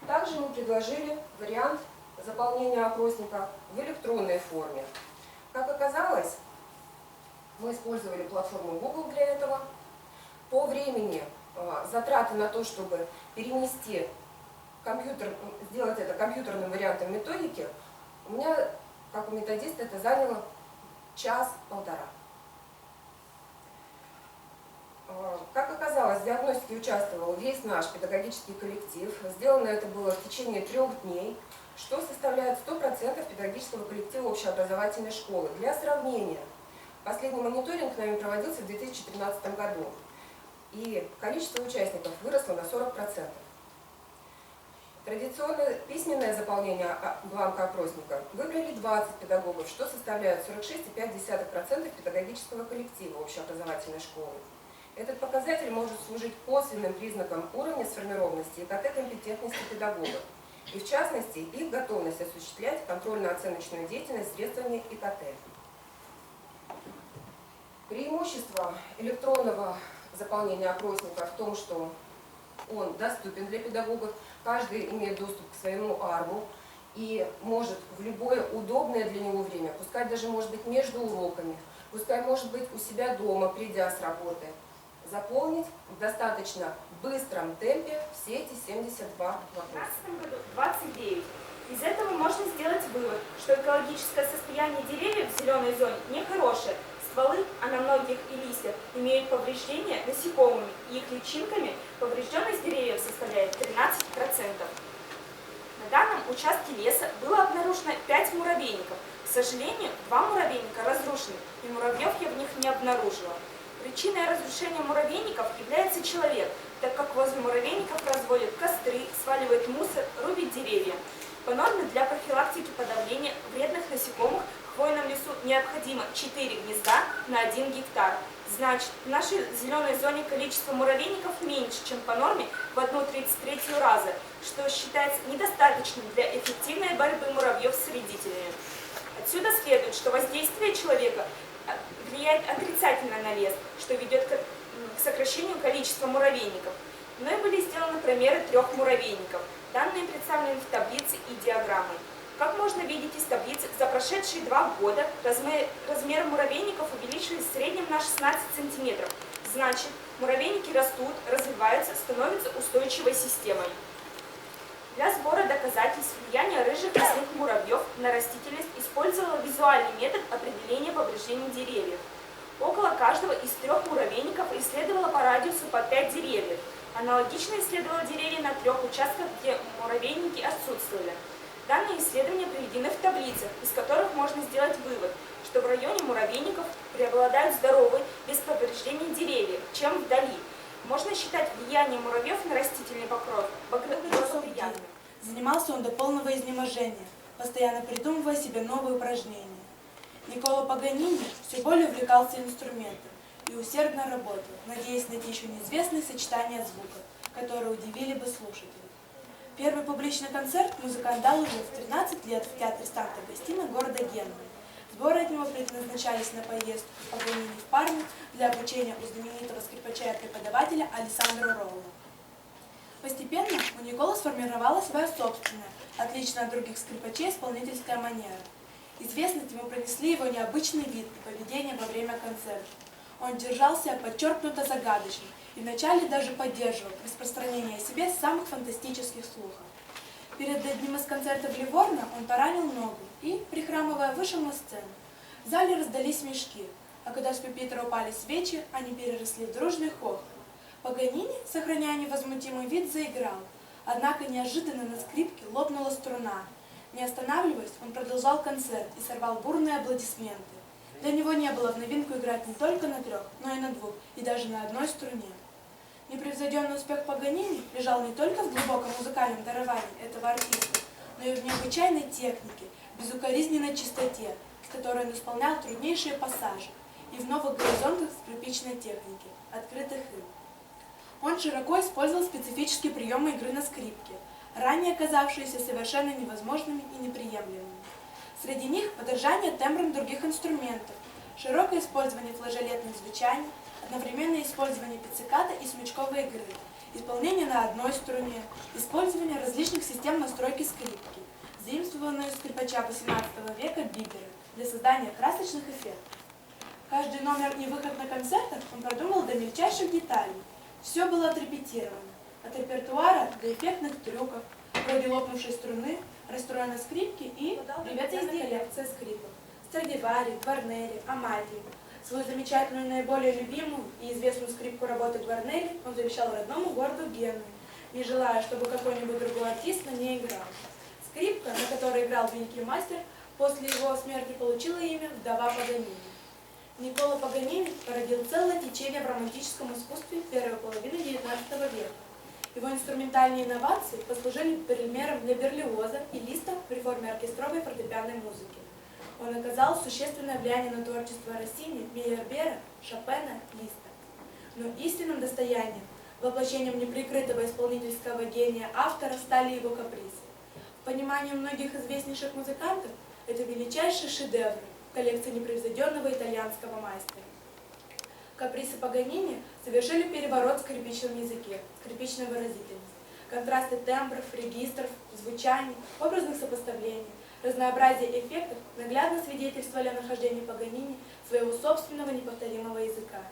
также мы предложили вариант заполнения опросника в электронной форме. Как оказалось, мы использовали платформу Google для этого. По времени затраты на то, чтобы перенести сделать это компьютерным вариантом методики, у меня, как у методиста, это заняло час-полтора. Как оказалось, в диагностике участвовал весь наш педагогический коллектив. Сделано это было в течение 3 дней, что составляет 100% педагогического коллектива общеобразовательной школы. Для сравнения, последний мониторинг нами проводился в 2013 году, и количество участников выросло на 40%. Традиционное письменное заполнение бланка опросника выбрали 20 педагогов, что составляет 46,5% педагогического коллектива общеобразовательной школы. Этот показатель может служить косвенным признаком уровня сформированности и ИКТ-компетентности педагогов, и в частности их готовность осуществлять контрольно-оценочную деятельность средствами ИКТ. Преимущество электронного заполнения опросника в том, что он доступен для педагогов, каждый имеет доступ к своему арму и может в любое удобное для него время, пускай даже может быть между уроками, пускай может быть у себя дома, придя с работы, заполнить в достаточно быстром темпе все эти 72 вопроса. В 2015 году 29. Из этого можно сделать вывод, что экологическое состояние деревьев в зеленой зоне нехорошее. Стволы, а на многих и листьях, имеют повреждения насекомыми, и их личинками поврежденность деревьев составляет 13%. На данном участке леса было обнаружено 5 муравейников. К сожалению, 2 муравейника разрушены, и муравьев я в них не обнаружила. Причиной разрушения муравейников является человек, так как возле муравейников разводят костры, сваливают мусор, рубят деревья. По норме для профилактики подавления вредных насекомых в хвойном лесу необходимо 4 гнезда на 1 гектар. Значит, в нашей зеленой зоне количество муравейников меньше, чем по норме в 1/33 раза, что считается недостаточным для эффективной борьбы муравьев с вредителями. Отсюда следует, что воздействие человека влияет отрицательно на лес, что ведет к сокращению количества муравейников. Мной были сделаны примеры 3 муравейников. Данные представлены в таблице и диаграммой. Как можно видеть из таблицы, за прошедшие 2 года размеры муравейников увеличились в среднем на 16 сантиметров. Значит, муравейники растут, развиваются, становятся устойчивой системой. Для сбора доказательств влияния рыжих лесных муравьев на растительность использовала визуальный метод определения повреждений деревьев. Около каждого из 3 муравейников исследовала по радиусу по 5 деревьев. Аналогично исследовала деревья на 3 участках, где муравейники отсутствовали. Данные исследования приведены в таблицах, из которых можно сделать вывод, что в районе муравейников преобладают здоровые, без повреждений деревья, чем вдали. Можно считать влияние муравьев на растительный покров благоприятным. Занимался он до полного изнеможения, постоянно придумывая себе новые упражнения. Никколо Паганини все более увлекался инструментом и усердно работал, надеясь найти еще неизвестные сочетания звуков, которые удивили бы слушателей. Первый публичный концерт музыкант дал уже в 13 лет в театре Санта-Агастино города Генуи. Сборы от него предназначались на поездку Паганини в Парму для обучения у знаменитого скрипача и преподавателя Алессандро Ролло. Постепенно у Никколо сформировалась своя собственная, отличная от других скрипачей, исполнительская манера. Известность ему принесли его необычный вид и поведение во время концерта. Он держал себя подчеркнуто загадочно и вначале даже поддерживал распространение о себе самых фантастических слухов. Перед одним из концертов Ливорно он поранил ногу и, прихрамывая, вышел на сцену. В зале раздались мешки, а когда с пюпитра упали свечи, они переросли в дружный хохот. Паганини, сохраняя невозмутимый вид, заиграл. Однако неожиданно на скрипке лопнула струна. Не останавливаясь, он продолжал концерт и сорвал бурные аплодисменты. Для него не было в новинку играть не только на 3, но и на 2, и даже на 1 струне. Непревзойденный успех Паганини лежал не только в глубоком музыкальном даровании этого артиста, но и в необычайной технике, безукоризненной чистоте, с которой он исполнял труднейшие пассажи, и в новых горизонтах скрипичной техники, открытых им. Он широко использовал специфические приемы игры на скрипке, ранее казавшиеся совершенно невозможными и неприемлемыми. Среди них подражание тембрам других инструментов, широкое использование флажолетных звучаний, одновременное использование пицциката и смычковой игры, исполнение на 1 струне, использование различных систем настройки скрипки, заимствованное у скрипача XVIII века Бибера для создания красочных эффектов. Каждый номер и выход на концертах он продумал до мельчайших деталей. Все было отрепетировано, от репертуара до эффектных трюков, вроде лопнувшей струны, расстроенной скрипки и приветственная коллекция скрипок. Страдивари, Гварнери, Амати. Свою замечательную, наиболее любимую и известную скрипку работы Гварнери он завещал родному городу Генуи, не желая, чтобы какой-нибудь другой артист на ней играл. Скрипка, на которой играл великий мастер, после его смерти получила имя «Вдова Паганини». Никколо Паганини породил целое течение в романтическом искусстве первой половины XIX века. Его инструментальные инновации послужили примером для Берлиоза и Листа при форме оркестровой фортепианной музыки. Он оказал существенное влияние на творчество Россини, Мейербера, Шопена, Листа. Но истинным достоянием, воплощением неприкрытого исполнительского гения автора стали его капризы. В понимании многих известнейших музыкантов это величайшие шедевры в коллекции непревзойденного итальянского мастера. Каприсы Паганини совершили переворот в скрипичном языке, скрипичной выразительности. Контрасты тембров, регистров, звучаний, образных сопоставлений, разнообразие эффектов наглядно свидетельствовали о нахождении Паганини своего собственного неповторимого языка.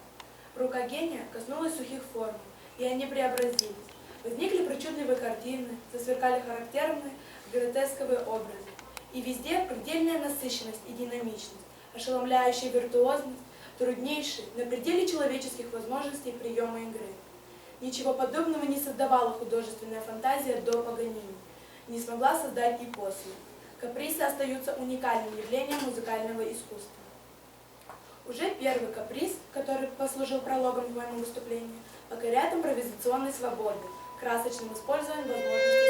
Рука гения коснулась сухих форм, и они преобразились. Возникли причудливые картины, засверкали характерные гротесковые образы. И везде предельная насыщенность и динамичность, ошеломляющая виртуозность, труднейшие, на пределе человеческих возможностей приема игры. Ничего подобного не создавала художественная фантазия до Паганини, не смогла создать и после. Каприсы остаются уникальным явлением музыкального искусства. Уже первый каприз, который послужил прологом к моему выступлению, покоряет импровизационной свободой, красочным использованием возможностей.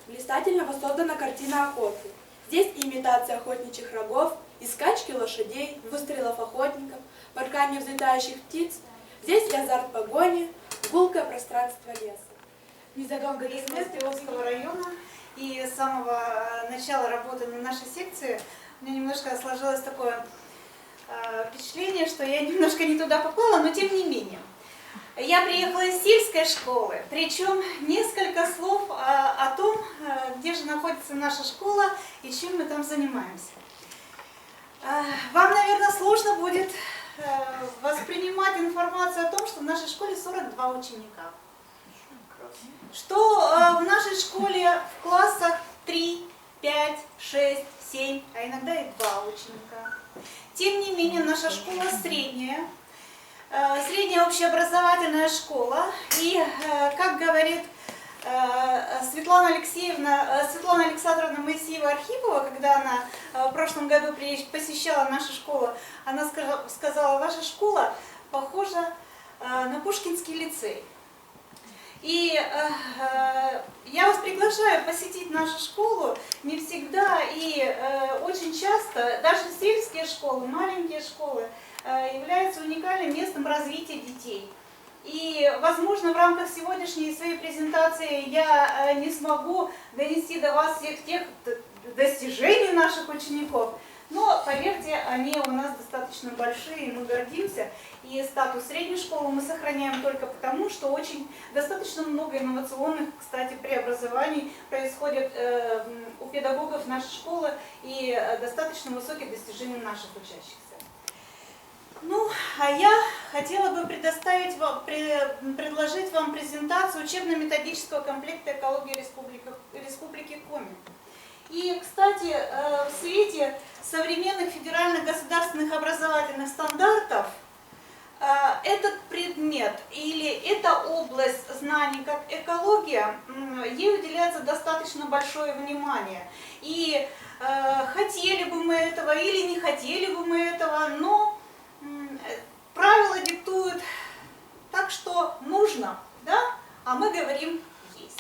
Блистательно воссоздана картина охоты. Здесь и имитация охотничьих рогов, и скачки лошадей, выстрелов охотников, порхание взлетающих птиц. Здесь и азарт погони, гулкое пространство леса. Из Мертвиловского района, и с самого начала работы на нашей секции у меня немножко сложилось такое впечатление, что я немножко не туда попала, но тем не менее. Я приехала из сельской школы, причем несколько слов о том, где же находится наша школа и чем мы там занимаемся. Вам, наверное, сложно будет воспринимать информацию о том, что в нашей школе 42 ученика. Что в нашей школе в классах 3, 5, 6, 7, а иногда и 2 ученика. Тем не менее, наша школа средняя. Средняя общеобразовательная школа, и, как говорит Светлана Александровна Моисеева-Архипова, когда она в прошлом году посещала нашу школу, она сказала: ваша школа похожа на Пушкинский лицей. И я вас приглашаю посетить нашу школу. Не всегда и очень часто даже сельские школы, маленькие школы являются уникальным местом развития детей. И, возможно, в рамках сегодняшней своей презентации я не смогу донести до вас всех тех достижений наших учеников, но, поверьте, они у нас достаточно большие, и мы гордимся. И статус средней школы мы сохраняем только потому, что достаточно много инновационных, кстати, преобразований происходит у педагогов нашей школы и достаточно высоких достижений наших учащихся. Ну, а я хотела бы предложить вам презентацию учебно-методического комплекта «Экология Республики Коми». И, кстати, в свете современных федеральных государственных образовательных стандартов этот предмет или эта область знаний, как экология, ей уделяется достаточно большое внимание. И хотели бы мы этого или не хотели бы мы этого, но правила диктуют так, что нужно, да, а мы говорим есть.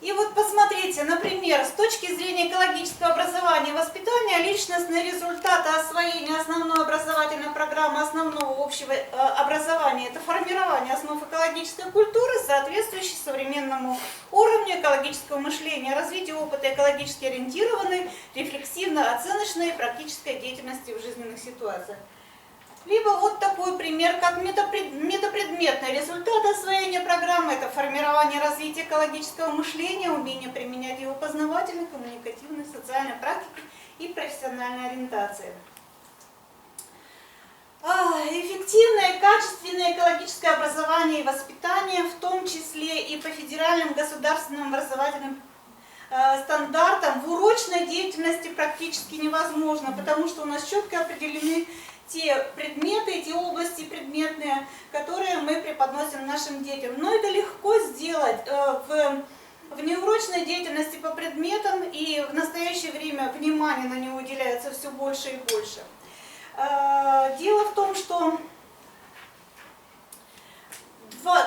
И вот посмотрите, например, с точки зрения экологического образования и воспитания, личностные результаты освоения основной образовательной программы основного общего образования – это формирование основ экологической культуры, соответствующей современному уровню экологического мышления, развитие опыта экологически ориентированной, рефлексивно-оценочной и практической деятельности в жизненных ситуациях. Либо вот такой пример, как метапредметный результат освоения программы – это формирование развития экологического мышления, умение применять его познавательной, коммуникативной, социальной практике и профессиональной ориентации. Эффективное и качественное экологическое образование и воспитание, в том числе и по федеральным государственным образовательным стандартам, в урочной деятельности практически невозможно, потому что у нас четко определены те предметы, те области предметные, которые мы преподносим нашим детям. Но это легко сделать в неурочной деятельности по предметам, и в настоящее время внимание на него уделяется все больше и больше. Дело в том, что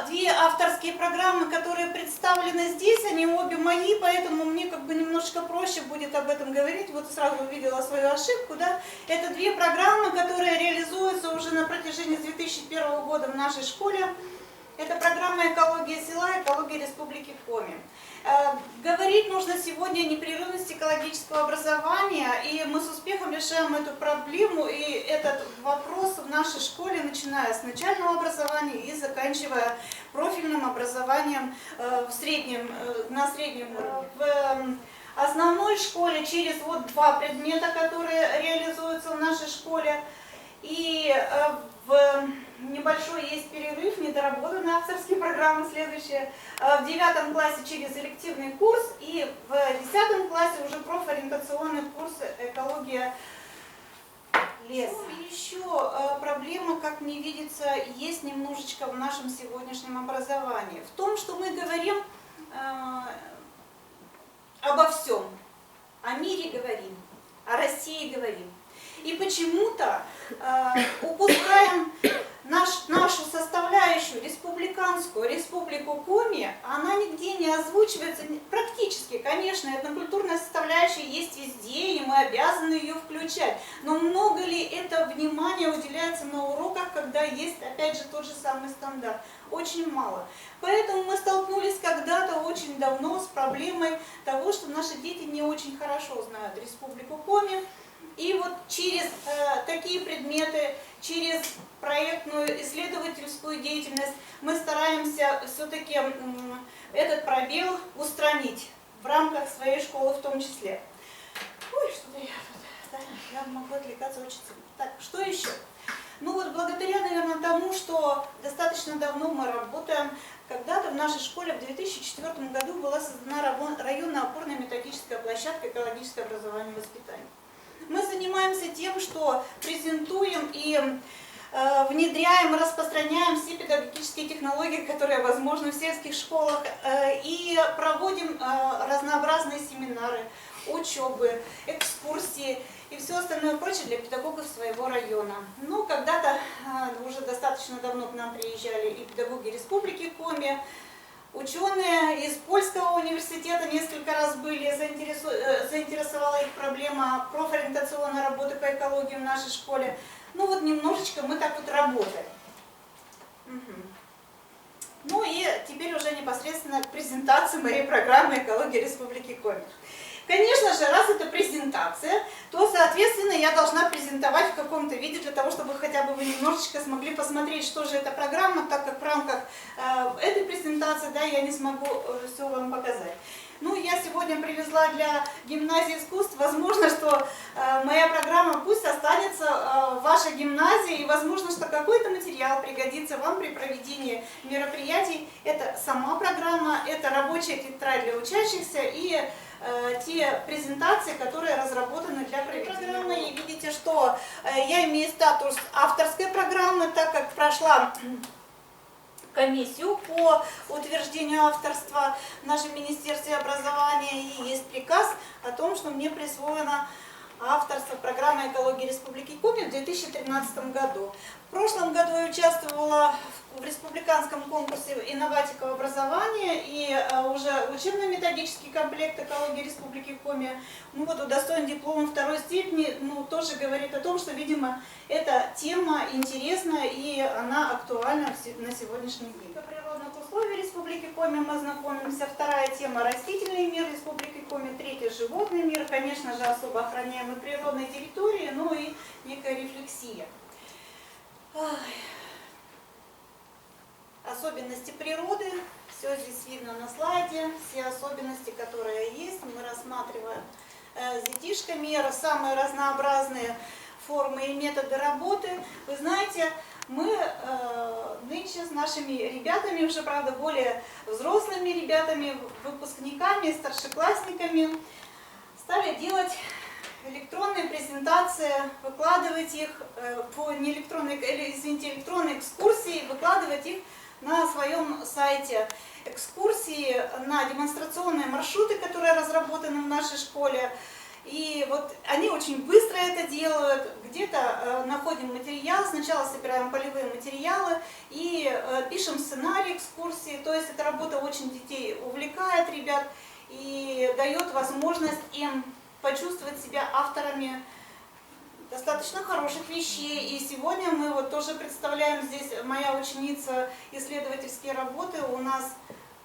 две авторские программы, которые представлены здесь, они обе мои, поэтому мне как бы немножко проще будет об этом говорить. Вот сразу увидела свою ошибку, да. Это две программы, которые реализуются уже на протяжении 2001 года в нашей школе. Это программа «Экология села», «Экология Республики Коми». Говорить нужно сегодня о непрерывности экологического образования, и мы с успехом решаем эту проблему и этот вопрос в нашей школе, начиная с начального образования и заканчивая профильным образованием на среднем уровне. В основной школе через вот два предмета, которые реализуются в нашей школе, и в небольшой есть перерыв, недоработанные авторские программы следующие. В 9 классе через элективный курс и в 10 классе уже профориентационный курс «Экология леса». И еще проблема, как мне видится, есть немножечко в нашем сегодняшнем образовании. В том, что мы говорим обо всем. О мире говорим, о России говорим. И почему-то упускаем нашу составляющую республиканскую, республику Коми, она нигде не озвучивается, практически, конечно, этнокультурная составляющая есть везде, и мы обязаны ее включать. Но много ли это внимания уделяется на уроках, когда есть, опять же, тот же самый стандарт? Очень мало. Поэтому мы столкнулись когда-то очень давно с проблемой того, что наши дети не очень хорошо знают республику Коми. И вот через такие предметы, через проектную исследовательскую деятельность мы стараемся все-таки этот пробел устранить в рамках своей школы в том числе. Ой, что-то я тут, да, я могу отвлекаться, учиться. Так, что еще? Ну вот благодаря, наверное, тому, что достаточно давно мы работаем, когда-то в нашей школе в 2004 году была создана районная опорная методическая площадка «Экологическое образование и воспитание». Мы занимаемся тем, что презентуем и внедряем и распространяем все педагогические технологии, которые возможны в сельских школах, и проводим разнообразные семинары, учебы, экскурсии и все остальное прочее для педагогов своего района. Ну, когда-то, уже достаточно давно к нам приезжали и педагоги Республики Коми, ученые из Польского университета несколько раз были, заинтересовала их проблема профориентационной работы по экологии в нашей школе. Ну вот немножечко мы так вот работаем. Ну и теперь уже непосредственно к презентации моей программы «Экология Республики Коми». Конечно же, раз это презентация, то, соответственно, я должна презентовать в каком-то виде, для того, чтобы хотя бы вы немножечко смогли посмотреть, что же эта программа, так как в рамках этой презентации, да, я не смогу все вам показать. Ну, я сегодня привезла для гимназии искусств, возможно, что моя программа пусть останется в вашей гимназии, и возможно, что какой-то материал пригодится вам при проведении мероприятий. Это сама программа, это рабочая тетрадь для учащихся и те презентации, которые разработаны для проведения программы. И видите, что я имею статус авторской программы, так как прошла комиссию по утверждению авторства в нашем Министерстве образования, и есть приказ о том, что мне присвоено авторство программы «Экология Республики Коми» в 2013 году. В прошлом году я участвовала в республиканском конкурсе «Инноватика в образовании», и уже учебно-методический комплект «Экология Республики Коми», ну вот удостоен диплома второй степени, ну тоже говорит о том, что, видимо, эта тема интересна и она актуальна на сегодняшний день. По природных условиях Республики Коми мы знакомимся. Вторая тема — растительный мир Республики Коми, третья — животный мир, конечно же, особо охраняемые природные территории, ну и некая рефлексия. Особенности природы, все здесь видно на слайде, все особенности, которые есть, мы рассматриваем с детишками, самые разнообразные формы и методы работы. Вы знаете, мы нынче с нашими ребятами, уже, правда, более взрослыми ребятами, выпускниками, старшеклассниками, стали делать электронные презентации, выкладывать их электронные экскурсии, выкладывать их на своем сайте. Экскурсии на демонстрационные маршруты, которые разработаны в нашей школе. И вот они очень быстро это делают, где-то находим материал, сначала собираем полевые материалы и пишем сценарий экскурсии. То есть эта работа очень детей увлекает, ребят, и дает возможность им почувствовать себя авторами достаточно хороших вещей. И сегодня мы вот тоже представляем здесь, моя ученица, исследовательские работы у нас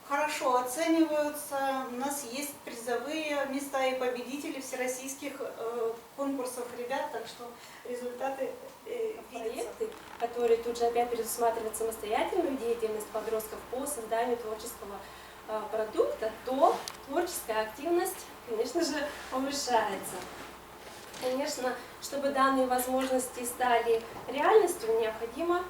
хорошо оцениваются, у нас есть призовые места и победители всероссийских конкурсов ребят, так что результаты проекты, которые тут же опять предусматривают самостоятельную деятельность подростков по созданию творческого продукта, то творческая активность, конечно же, повышается. Конечно, чтобы данные возможности стали реальностью, необходима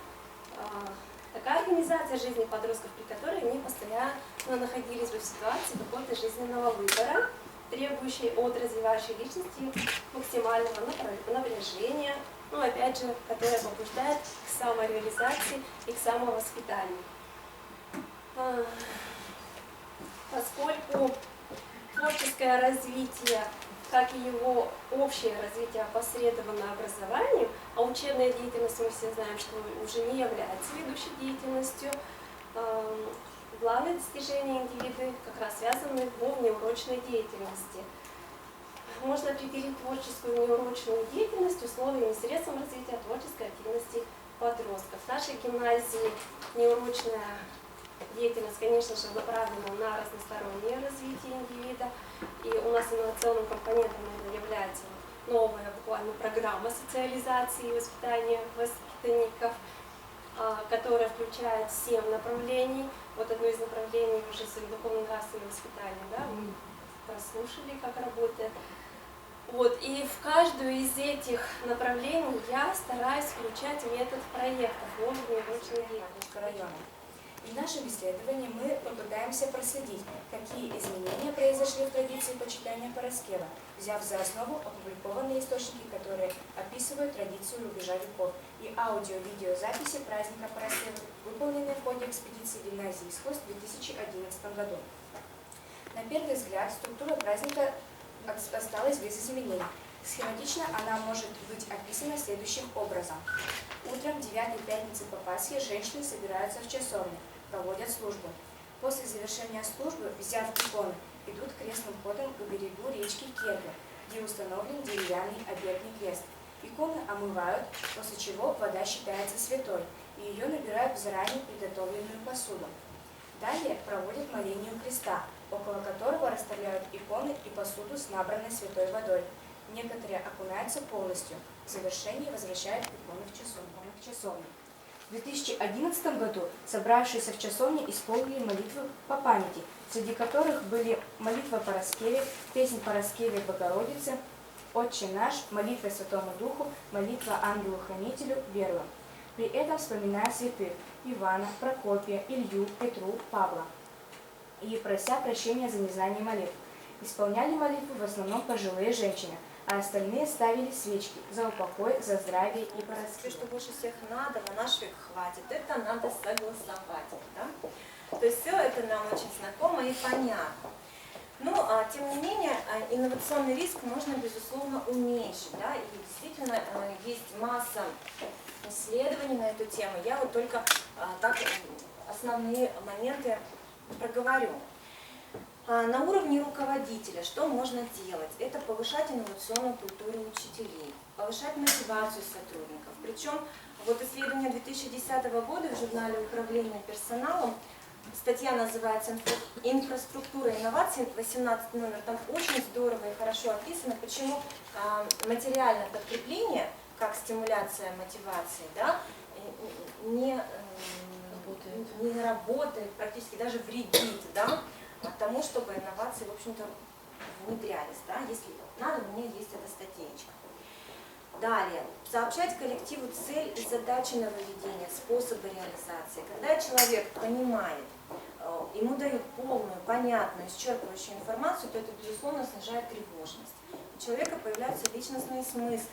такая организация жизни подростков, при которой они постоянно находились бы в ситуации какого-то жизненного выбора, требующей от развивающей личности максимального напряжения, ну, опять же, которая побуждает к самореализации и к самовоспитанию. Поскольку творческое развитие, как и его общее развитие, опосредовано образованием, а учебная деятельность, мы все знаем, что уже не является ведущей деятельностью, главные достижения индивида как раз связаны по внеурочной деятельности. Можно определить творческую внеурочную деятельность условиями и средством развития творческой активности подростков. В нашей гимназии внеурочная деятельность, конечно же, направлена на разностороннее развитие индивида. И у нас инновационным компонентом является новая буквально программа социализации и воспитания воспитанников, которая включает 7 направлений. Вот одно из направлений уже духовно-нравственное воспитание, да, мы прослушали, как работает. Вот, и в каждую из этих направлений я стараюсь включать метод проектов, лобные научной деятельности района. В нашем исследовании мы попытаемся проследить, какие изменения произошли в традиции почитания Параскева, взяв за основу опубликованные источники, которые описывают традицию рубежа веков, и аудио-видеозаписи праздника Параскева, выполненные в ходе экспедиции гимназии «Исход» в 2011 году. На первый взгляд, структура праздника осталась без изменений. Схематично она может быть описана следующим образом. Утром 9-й пятницы по Пасхе женщины собираются в часовне, проводят службу. После завершения службы, взяв иконы, идут крестным ходом к берегу речки Кербе, где установлен деревянный обетный крест. Иконы омывают, после чего вода считается святой, и ее набирают в заранее приготовленную посуду. Далее проводят моление у креста, около которого расставляют иконы и посуду с набранной святой водой. Некоторые окунаются полностью. В завершении возвращают иконы в часовню. В 2011 году собравшиеся в часовне исполнили молитвы по памяти, среди которых были молитва Параскеве, песнь Параскеве Богородицы, «Отче наш», молитва Святому Духу, молитва Ангелу-Хранителю, верую. При этом вспоминая святых Ивана, Прокопия, Илью, Петру, Павла и прося прощения за незнание молитв. Исполняли молитву в основном пожилые женщины, а остальные ставили свечки за упокой, за здравие и Параскеве. Что больше всех надо, на наш век хватит, это надо согласовать. Да? То есть все это нам очень знакомо и понятно. Но, тем не менее, инновационный риск можно, безусловно, уменьшить. Да? И действительно есть масса исследований на эту тему. Я вот только так основные моменты проговорю. На уровне руководителя что можно делать? Это повышать инновационную культуру учителей, повышать мотивацию сотрудников. Причем вот исследование 2010 года в журнале «Управление персоналом», статья называется «Инфраструктура инноваций», 18 номер, там очень здорово и хорошо описано, почему материальное подкрепление, как стимуляция мотивации, да, не работает, практически даже вредит, да, тому, чтобы инновации, в общем-то, внедрялись. Да? Если надо, у меня есть эта статейка. Далее. Сообщать коллективу цель и задачи нововведения, способы реализации. Когда человек понимает, ему дают полную, понятную, исчерпывающую информацию, то это, безусловно, снижает тревожность. У человека появляется личностный смысл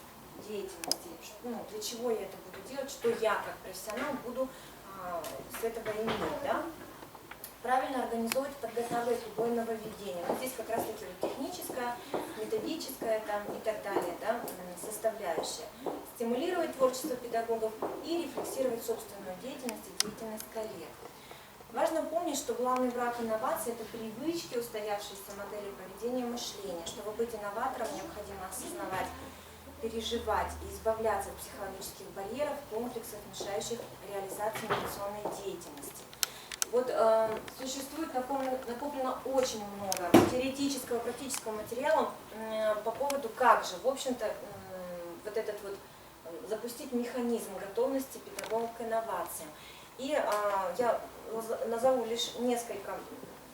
деятельности. Ну, для чего я это буду делать, что я, как профессионал, буду с этого иметь. Да? Правильно организовывать, подготавливать любое нововведение. Вот здесь как раз таки вот техническое, методическое, это там, и так далее, да, составляющая. Стимулировать творчество педагогов и рефлексировать собственную деятельность и деятельность коллег. Важно помнить, что главный враг инноваций – это привычки, устоявшиеся модели поведения и мышления. Чтобы быть инноватором, необходимо осознавать, переживать и избавляться от психологических барьеров, комплексов, мешающих реализации инновационной деятельности. Вот существует накоплено очень много теоретического, практического материала по поводу, как же, в общем-то, вот этот вот запустить механизм готовности педагогов к инновациям. И я назову лишь несколько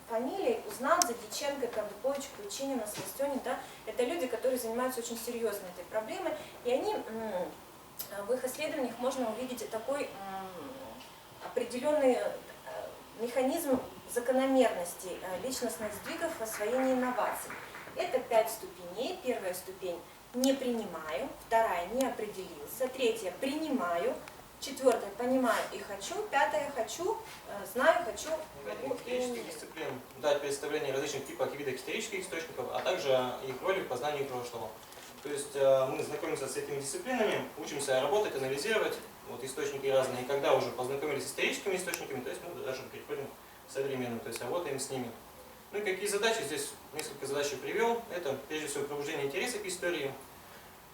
фамилий: Узнадзе, Дьяченко, Кандукович, Ключинина, Сластёнин, да, это люди, которые занимаются очень серьезно этой проблемой, и они, в их исследованиях можно увидеть такой определенный механизм закономерностей личностных сдвигов в освоении инноваций. Это 5 ступеней. Первая ступень – не принимаю, вторая – не определился, третья – принимаю, четвертая – понимаю и хочу, пятая – хочу, знаю, хочу, могу и умею. Дисциплин дать представление различных типов и видов исторических источников, а также их роли в познании прошлого. То есть мы знакомимся с этими дисциплинами, учимся работать, анализировать вот, источники разные, и когда уже познакомились с историческими источниками, то есть мы даже переходим к современным, то есть работаем с ними. Ну и какие задачи? Здесь несколько задач я привел. Это прежде всего пробуждение интереса к истории,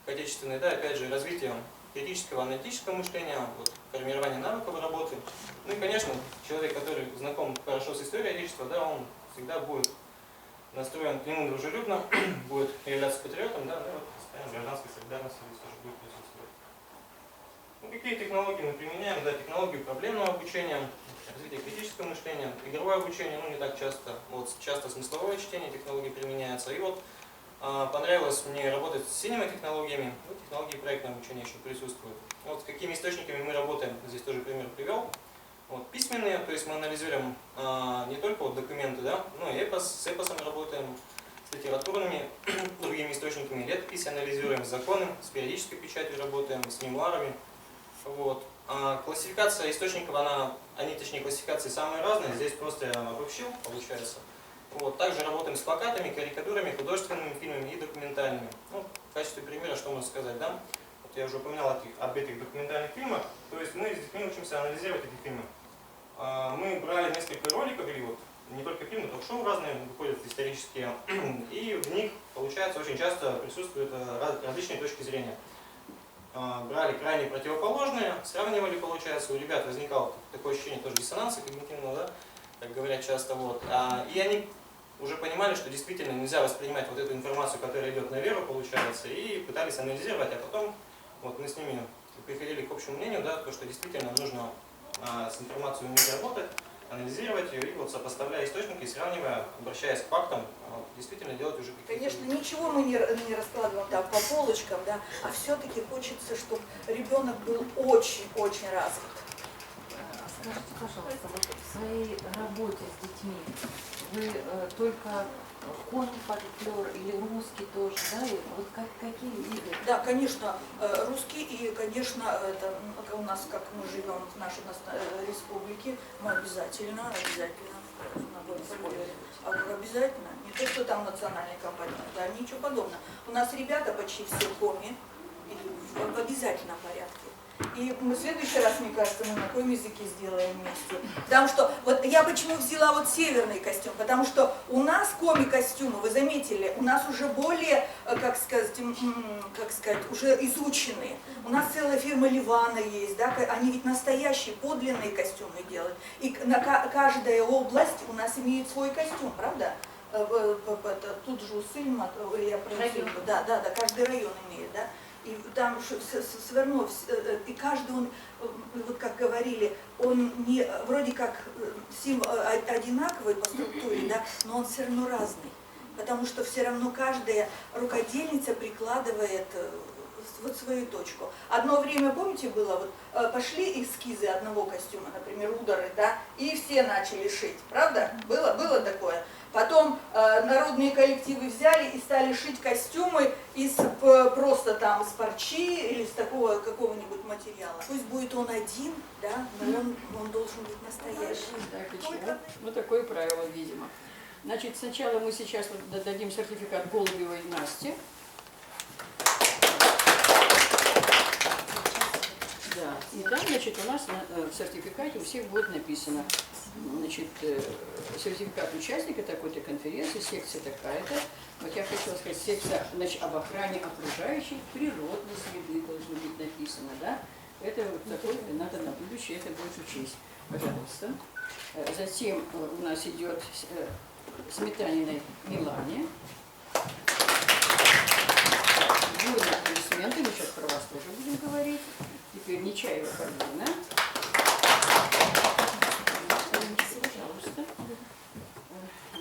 к отечественной, да, опять же развитие критического, аналитического мышления, вот, формирование навыков работы. Ну и, конечно, человек, который знаком хорошо с историей Отечества, да, он всегда будет настроен к нему дружелюбно, будет являться патриотом, да, ну, вот, гражданской солидарности здесь тоже будет присутствовать. Ну, какие технологии мы применяем? Да, технологию проблемного обучения, развитие критического мышления, игровое обучение, ну не так часто, вот часто смысловое чтение технологий применяется. И вот понравилось мне работать с синема-технологиями, ну, технологии проектного обучения еще присутствуют. Вот с какими источниками мы работаем, здесь тоже пример привел. Вот, письменные, то есть мы анализируем не только вот документы, да, но и с эпосом работаем, с литературными другими источниками, летописи анализируем, с законом, с периодической печатью работаем, с мемуарами. Вот. Классификация источников, точнее классификации самые разные, здесь просто я обобщил, получается. Вот. Также работаем с плакатами, карикатурами, художественными фильмами и документальными. Ну, в качестве примера, что можно сказать, да? Вот я уже упоминал об этих документальных фильмах, то есть мы с детьми учимся анализировать эти фильмы. Мы брали несколько роликов, или вот не только фильмы, ток-шоу разные выходят исторические, и в них, получается, очень часто присутствуют различные точки зрения. Брали крайне противоположные, сравнивали, получается, у ребят возникало такое ощущение тоже диссонанса когнитивного, да, как говорят часто, вот. И они уже понимали, что действительно нельзя воспринимать вот эту информацию, которая идет на веру, получается, и пытались анализировать, а потом вот мы с ними приходили к общему мнению, да, то, что действительно нужно с информацией уметь работать, анализировать ее и вот сопоставляя источники, сравнивая, обращаясь к фактам, действительно делать уже какие-то... Конечно, ничего мы не раскладываем так по полочкам, да, а все-таки хочется, чтобы ребенок был очень-очень развит. Скажите, пожалуйста, вот в своей работе с детьми вы только конь, фольклор или русский тоже, да? И вот какие виды? Да, конечно, русский и, конечно, это у нас, как мы живем в нашей республике, мы обязательно на фольклоре. Обязательно. Не то, что там национальный компонент, да, ничего подобного. У нас ребята почти все коми в обязательном порядке. И мы в следующий раз, мне кажется, мы на каком языке сделаем вместе. Потому что, вот я почему взяла вот северный костюм, потому что у нас коми-костюмы, вы заметили, у нас уже более, как сказать, уже изученные. У нас целая фирма Ливана есть, да, они ведь настоящие, подлинные костюмы делают. И каждая область у нас имеет свой костюм, правда? Тут же Усыльма, я про Усыльму, да, каждый район имеет, да. И там Свернов, и каждый он, вот как говорили, он не вроде как одинаковый по структуре, да, но он все равно разный. Потому что все равно каждая рукодельница прикладывает вот свою точку. Одно время, помните, было, вот пошли эскизы одного костюма, например, удары, да, и все начали шить, правда? Было такое. Потом народные коллективы взяли и стали шить костюмы из просто там из парчи или из такого какого-нибудь материала. Пусть будет он один, да, но он должен быть настоящий. Да, почему? Ну, такое правило, видимо. Значит, сначала мы сейчас вот дадим сертификат Голубевой Насте. Да, и там, значит, у нас в сертификате у всех будет написано, значит, сертификат участника такой-то конференции, секция такая-то. Вот я хотела сказать, секция, значит, об охране окружающей природной среды должно быть написано, да? Это вот такое, надо на будущее это будет учесть. Пожалуйста. Затем у нас идет Сметаниной Милане. Будут аплодисменты, мы сейчас про вас тоже будем говорить. Теперь Нечаева Полина. Пожалуйста.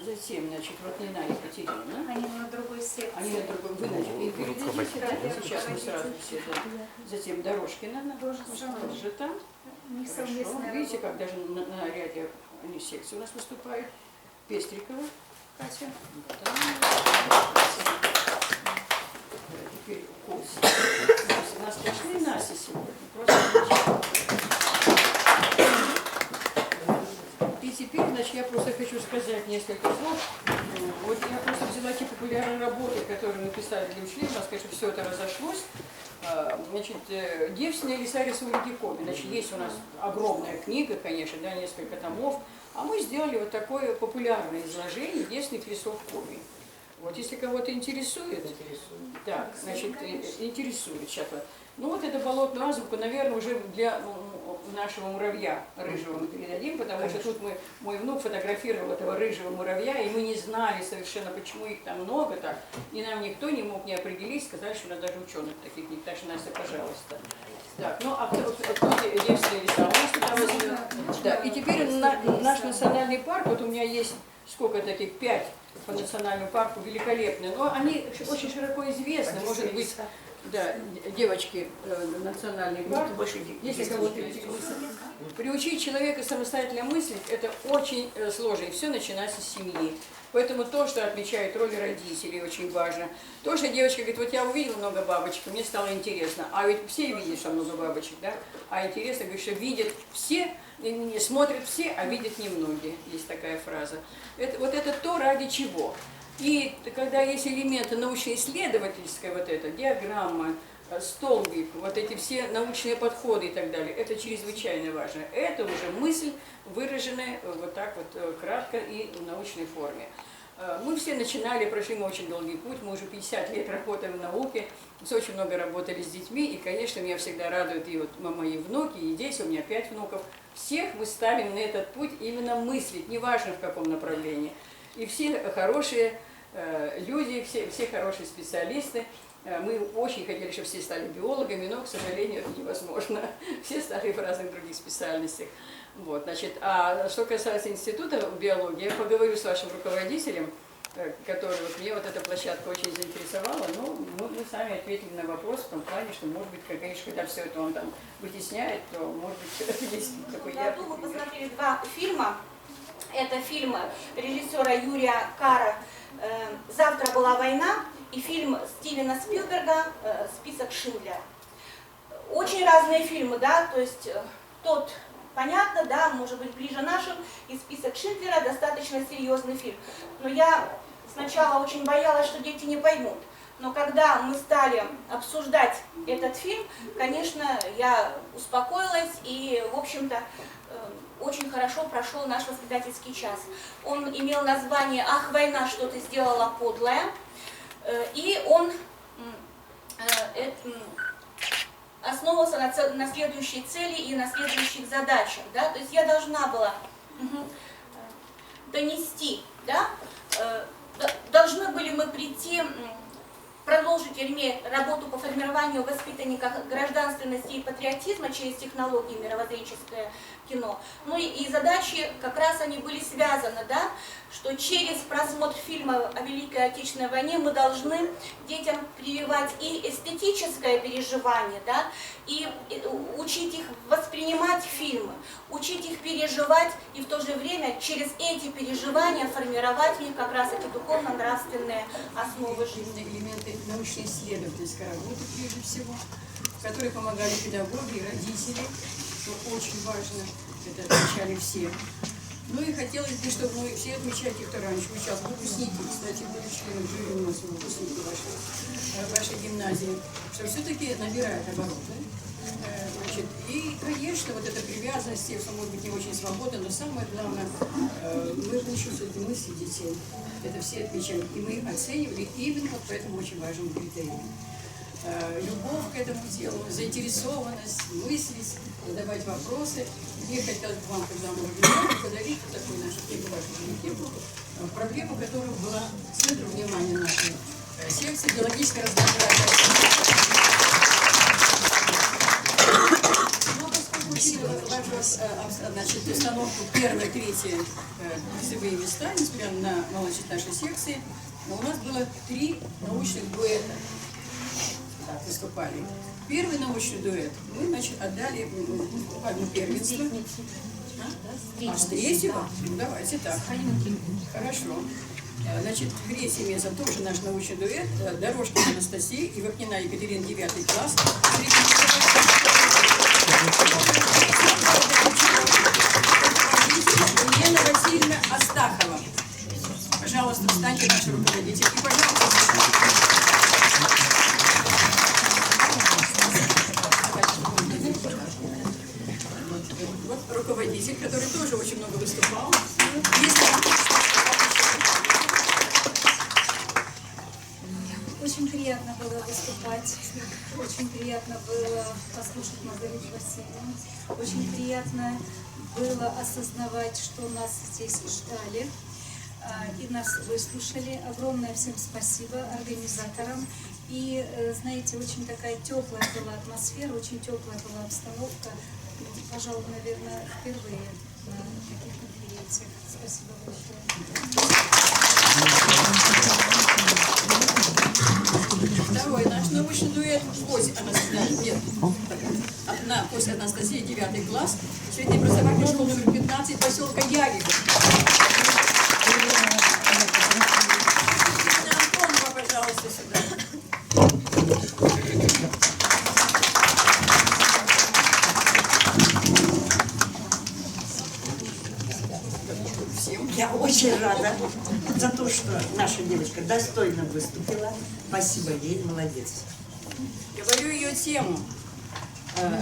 Затем, значит, Ротнина Екатерина. Они на другой секции. Они на другой, вы, значит, и передадите, да? Сейчас мы сразу все, да. Затем Дорожкина тоже там. Хорошо. Видите, как даже на ряде они секции у нас выступают. Пестрикова Катя. Да. Теперь Костя. У нас пошли Настя сегодня. Просто... И теперь, значит, я просто хочу сказать несколько слов. Вот я просто взяла те популярные работы, которые написали для учителей. У нас, конечно, все это разошлось. Значит, «Девственные леса республики Коми». Значит, есть у нас огромная книга, конечно, да, несколько томов. А мы сделали вот такое популярное изложение девственных лесов Коми. Вот, если кого-то интересует, так, значит, интересует сейчас. Ну вот эту болотную азбуку, наверное, уже для нашего муравья рыжего мы передадим, потому что тут мой внук фотографировал этого рыжего муравья, и мы не знали совершенно, почему их там много так, и нам никто не мог не определить, сказали, что у нас даже ученых таких нет, так что, Настя, пожалуйста. Так, ну а кто девственные леса у нас туда возьмет? Да, и теперь наш национальный парк, вот у меня есть сколько таких, 5 по национальному парку, великолепные, но они очень широко известны, может быть, да, девочки, национальный парк, если кого-то приучить человека самостоятельно мыслить, это очень сложно, и все начинается с семьи. Поэтому то, что отмечает роль родителей, очень важно. То, что девочка говорит, вот я увидела много бабочек, мне стало интересно. А ведь все видят, что много бабочек, да? А интересно, говорит, что видят все, смотрят все, а видят немногие. Есть такая фраза. Вот это то, ради чего. И когда есть элементы научно-исследовательской, вот это, диаграмма, столбик, вот эти все научные подходы и так далее, это чрезвычайно важно. Это уже мысль, выраженная вот так вот кратко и в научной форме. Мы все начинали, прошли мы очень долгий путь, мы уже 50 лет работаем в науке, очень много работали с детьми, и, конечно, меня всегда радуют и вот мои внуки, и дети, у меня 5 внуков. Всех мы ставим на этот путь именно мыслить, неважно в каком направлении. И все хорошие люди, все хорошие специалисты. Мы очень хотели, чтобы все стали биологами, но, к сожалению, это невозможно. Все стали в разных других специальностях. Вот, значит, а что касается института биологии, я поговорю с вашим руководителем, который вот мне вот эта площадка очень заинтересовала, но мы сами ответили на вопрос в том плане, что, может быть, конечно, когда все это он там вытесняет, то, может быть, это есть такой яркий Мы пример. посмотрели 2 фильма. Это фильм режиссера Юрия Кара «Завтра была война» и фильм Стивена Спилберга «Список Шиндлера». Очень разные фильмы, да, то есть тот, понятно, да, может быть ближе нашим, и «Список Шиндлера» достаточно серьезный фильм. Но я сначала очень боялась, что дети не поймут. Но когда мы стали обсуждать этот фильм, конечно, я успокоилась и, в общем-то, очень хорошо прошел наш воспитательский час. Он имел название «Ах, война, что ты сделала подлая». И он основывался на следующей цели и на следующих задачах. Да? То есть я должна была донести, да? Должны были мы прийти, продолжить, вернее, работу по формированию воспитанника гражданственности и патриотизма через технологии мировоззренческое кино. Ну и задачи как раз они были связаны, да, что через просмотр фильма о Великой Отечественной войне мы должны детям прививать и эстетическое переживание, да, и учить их воспринимать фильмы, учить их переживать и в то же время через эти переживания формировать в них как раз эти духовно-нравственные основы жизни. Элементы научно-исследовательской работы, прежде всего, в которой помогали педагоги и родители, что очень важно, это отмечали все. Ну и хотелось бы, чтобы мы все отмечали, кто раньше сейчас, выпускники, кстати, были члены жюри у нас, выпускники вашей гимназии, что все-таки набирает обороты. Значит, и, конечно, вот эта привязанность, все, может быть, не очень свободна, но самое главное, мы учим все-таки мысли детей. Это все отмечают. И мы оценивали именно вот по этому очень важному критерию. Любовь к этому делу, заинтересованность, мыслить, задавать вопросы. Я хотела бы вам, когда мы выбирали, подарить такую нашу тему, вашу тему, проблему, которая была центром внимания нашей секции биологическое разнообразие. Но поскольку учитывая вашу установку первое, третье призовые места, несмотря на молодость нашей секции, но у нас было 3 научных дуэта. Выступали. Первый научный дуэт мы, значит, отдали одно первенство. А с третьего? Ну, давайте так. Хорошо. Значит, третье место тоже наш научный дуэт. Дорожкина Анастасия и Вапнина Екатерина, 9 класс. Елена Васильевна Астахова. Пожалуйста, встаньте, наши руководители. И, пожалуйста, вот руководитель, который тоже очень много выступал. Очень приятно было выступать, очень приятно было послушать Маргариту Васильевну, очень приятно было осознавать, что нас здесь ждали и нас выслушали. Огромное всем спасибо организаторам. И, знаете, очень такая теплая была атмосфера, очень теплая была обстановка. Пожалуй, наверное, впервые на таких конференциях. Спасибо большое. Второй наш научный дуэт Кость Анастасия, 9 класс, средняя образовательная школа номер 15, поселка Ярик. Антонова, пожалуйста, сюда. Я очень рада за то, что наша девочка достойно выступила. Спасибо ей, молодец. Говорю ее тему.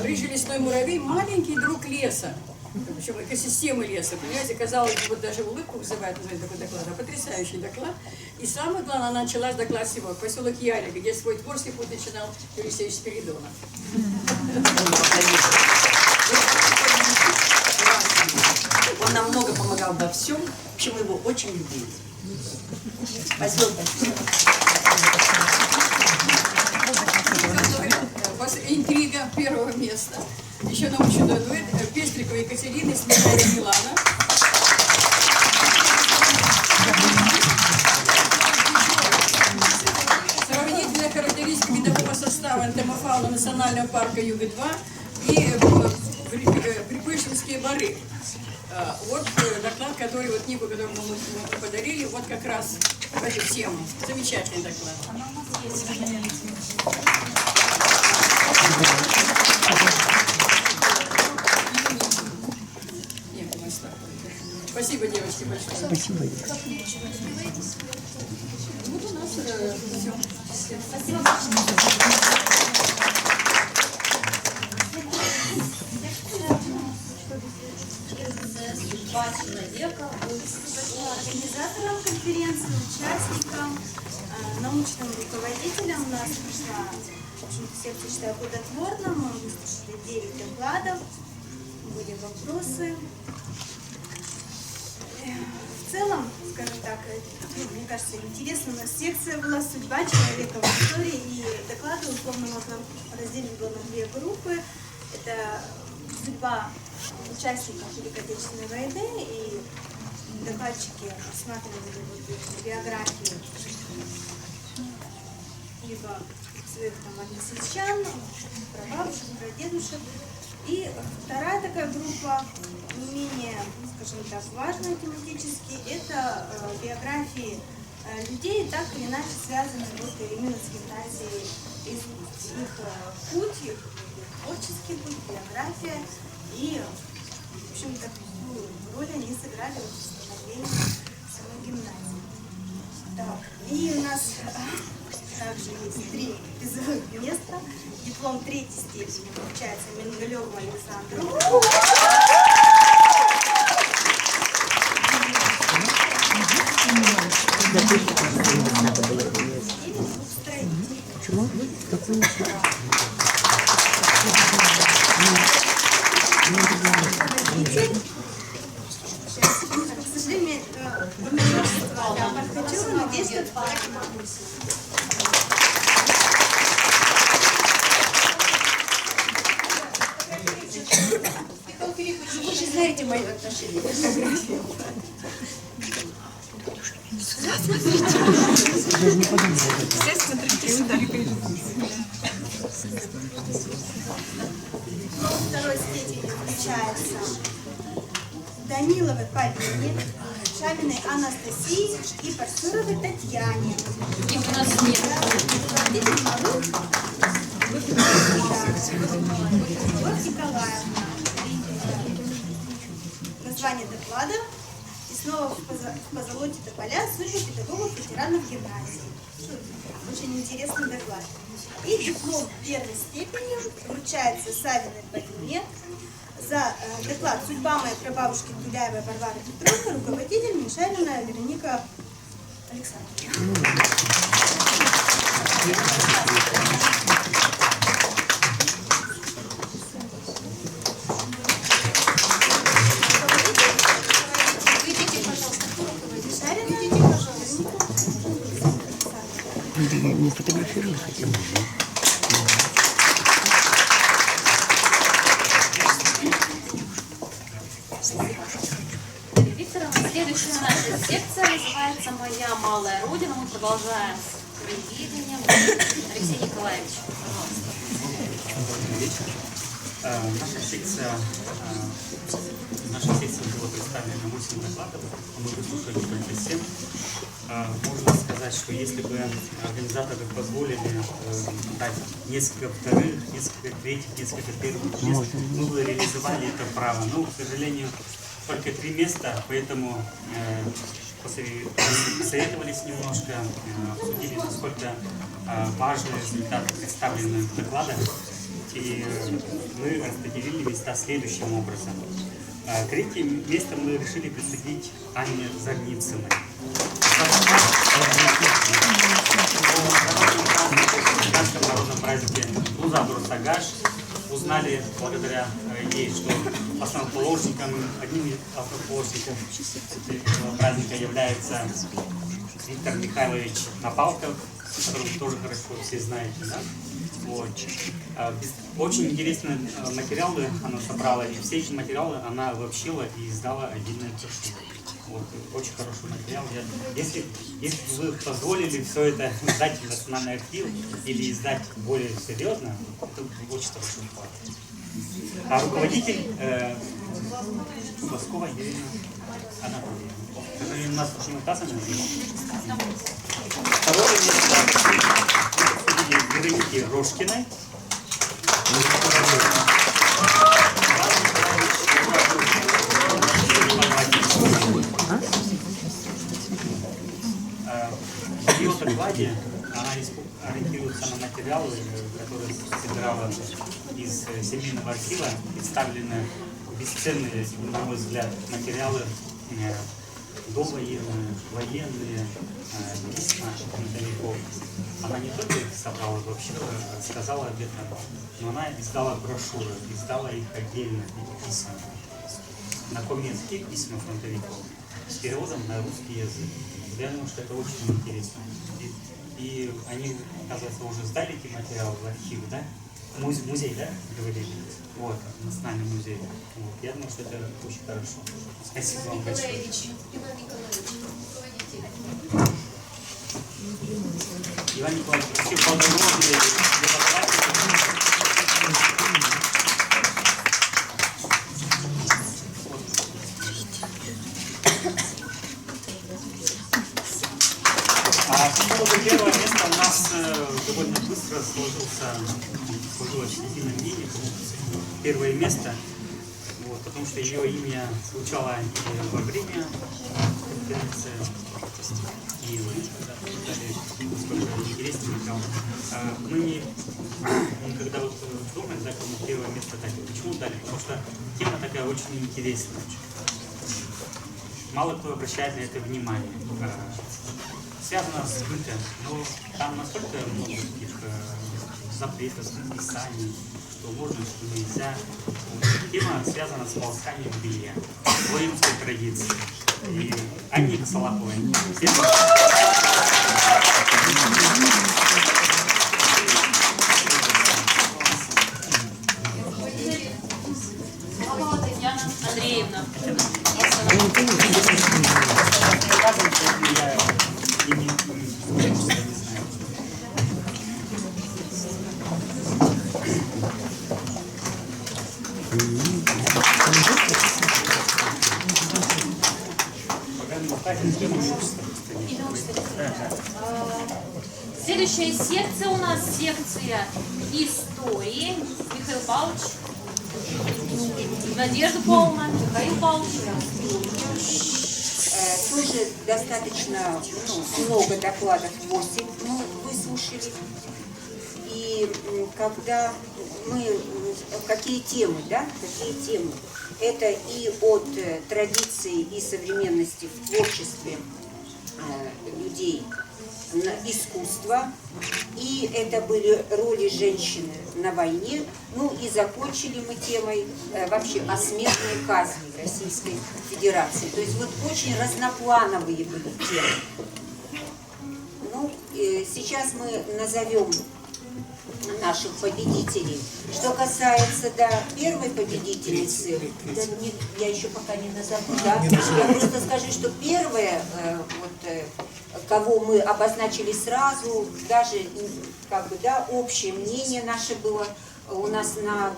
Рыжий лесной муравей – маленький друг леса. Причем экосистемы леса. Понимаете, казалось бы, вот даже улыбку вызывает такой доклад. А потрясающий доклад. И самое главное, она начала с доклада всего. Поселок Ярик, где свой творческий путь начинал Юрий Алексеевич Спиридонов. Он нам много помогал во всем, в общем, мы его очень любили. Спасибо. Интрига первого места. Еще научный дуэт Пестрикова Екатерина и Смирнова Милана. Сравнительная характеристика видового состава энтомофауны Национального парка Юга-2 и Припышинские бары. Вот доклад, который, вот книгу, которую мы подарили, вот как раз в эту тему. Замечательный доклад. Она у нас есть. Спасибо, девочки, большое. Спасибо. Вот у нас все. Спасибо. Два человека, организаторам конференции, участникам, научным руководителям. У нас прошла, в общем-то, секция «Читаю плодотворно». Мы выслушали 9 докладов, были вопросы. В целом, скажем так, мне кажется, интересная у нас секция была «Судьба человека в истории», и доклады условно можно разделить было на 2 группы. Это судьба участников Великой Отечественной войны, и докладчики рассматривали биографии либо своих односельчан, прабабушек, прадедушек. И вторая такая группа, не менее, скажем так, важная тематически, это биографии людей, так или иначе связанные вот именно с гимназией искусств. Их путь, их творческий путь, биография и, в общем-то, какую роль они сыграли в становлении самой гимназии. Так. И у нас также есть 3 призовых места. Диплом 3-й степени вручается Менгалеву Александру. Почему? К сожалению, хочу, надеюсь, что Вы же знаете мои отношения. Даже не подумала. Второй степени включается Даниловой Полине, Шаминой Анастасии и Парсуровой Татьяне. Их у нас нет. Вот Николаевна. Название доклада. И снова в позолоте тополя судьбы педагогов ветеранов гимназии. Очень интересный доклад. И диплом первой степени вручается Савиной Полине за доклад «Судьба моей прабабушки Гуляевой Варвары Петровны», руководитель Мишарина Вероника Александровна. Не фотографировали хотя бы. Викторовна, следующая наша секция называется «Моя малая родина». Мы продолжаем с телевидением. Алексей Николаевич, Наша секция была представлена 8 докладов, мы выслушали только 7. Можно сказать, что если бы организаторы позволили дать несколько вторых, несколько третьих, несколько первых мест, мы бы реализовали это право. Но, к сожалению, только 3 места, поэтому посоветовались немножко, обсудили, насколько важны результаты представлены в докладах, и мы распределили места следующим образом. 3-е место мы решили присудить Анне Зарницыной. В народном празднике Луза-Брусагаш узнали благодаря ей, что одним из основоположников этого праздника является Виктор Михайлович Напалков, которого тоже хорошо все знаете, да? Вот. Очень интересные материалы она собрала, и все эти материалы она обобщила и издала отдельную книгу. Вот. Очень хороший материал. Если вы позволили все это сдать в национальный архив или издать более серьезно, это очень хороший вклад. А руководитель Баскова Елена Анатольевна. К сожалению, у нас очень указано здесь. Второе место Вероники Рожкиной. В ее докладе она ориентируется на материалы, которые собирала из семейного архива, представлены бесценные, на мой взгляд, материалы довоенные, военные, письма фронтовиков. Она не только их собрала, вообще рассказала об этом, но она издала брошюры, издала их отдельно, эти письма. На каком языке письма фронтовиков? С переводом на русский язык. Я думаю, что это очень интересно. И они, оказывается, уже сдали эти материалы в архив, да? Музей, да, говорили? Вот, национальный музей. Вот. Я думаю, что это очень хорошо. Спасибо вам большое. Иван Николаевич, все подробнее по поводу первого места у нас довольно быстро сложилось единое мнение. Первое место. Вот. потому что ее имя звучало и во время конференции, и вы сказали, насколько интересный материал. Мы когда вот думаем, да, кому первое место дали, почему дали? Потому что тема такая очень интересная. Мало кто обращает на это внимание. Связано с бытом, но там настолько много таких запретов, предписаний, что можно, что нельзя. Тема связана с полосканием белья, по римской традиции. И Анне Косолаповой. Татьяна Андреевна. Следующая секция у нас секция истории. Михаил Павлович, Надежда Павловна, Михаил Павлович. Тоже достаточно много докладов, 8 мы выслушали. И когда мы, какие темы, да, какие темы? Это и от традиции и современности в творчестве людей искусства, и это были роли женщины на войне, ну и закончили мы темой вообще о смертной казни в Российской Федерации. То есть вот очень разноплановые были темы. Ну, сейчас мы назовем наших победителей. Что касается, да, первой победительницы, да, нет, я еще пока не назову, да, я просто скажу, что первая, кого мы обозначили сразу, даже, как бы, да, общее мнение наше было, у нас на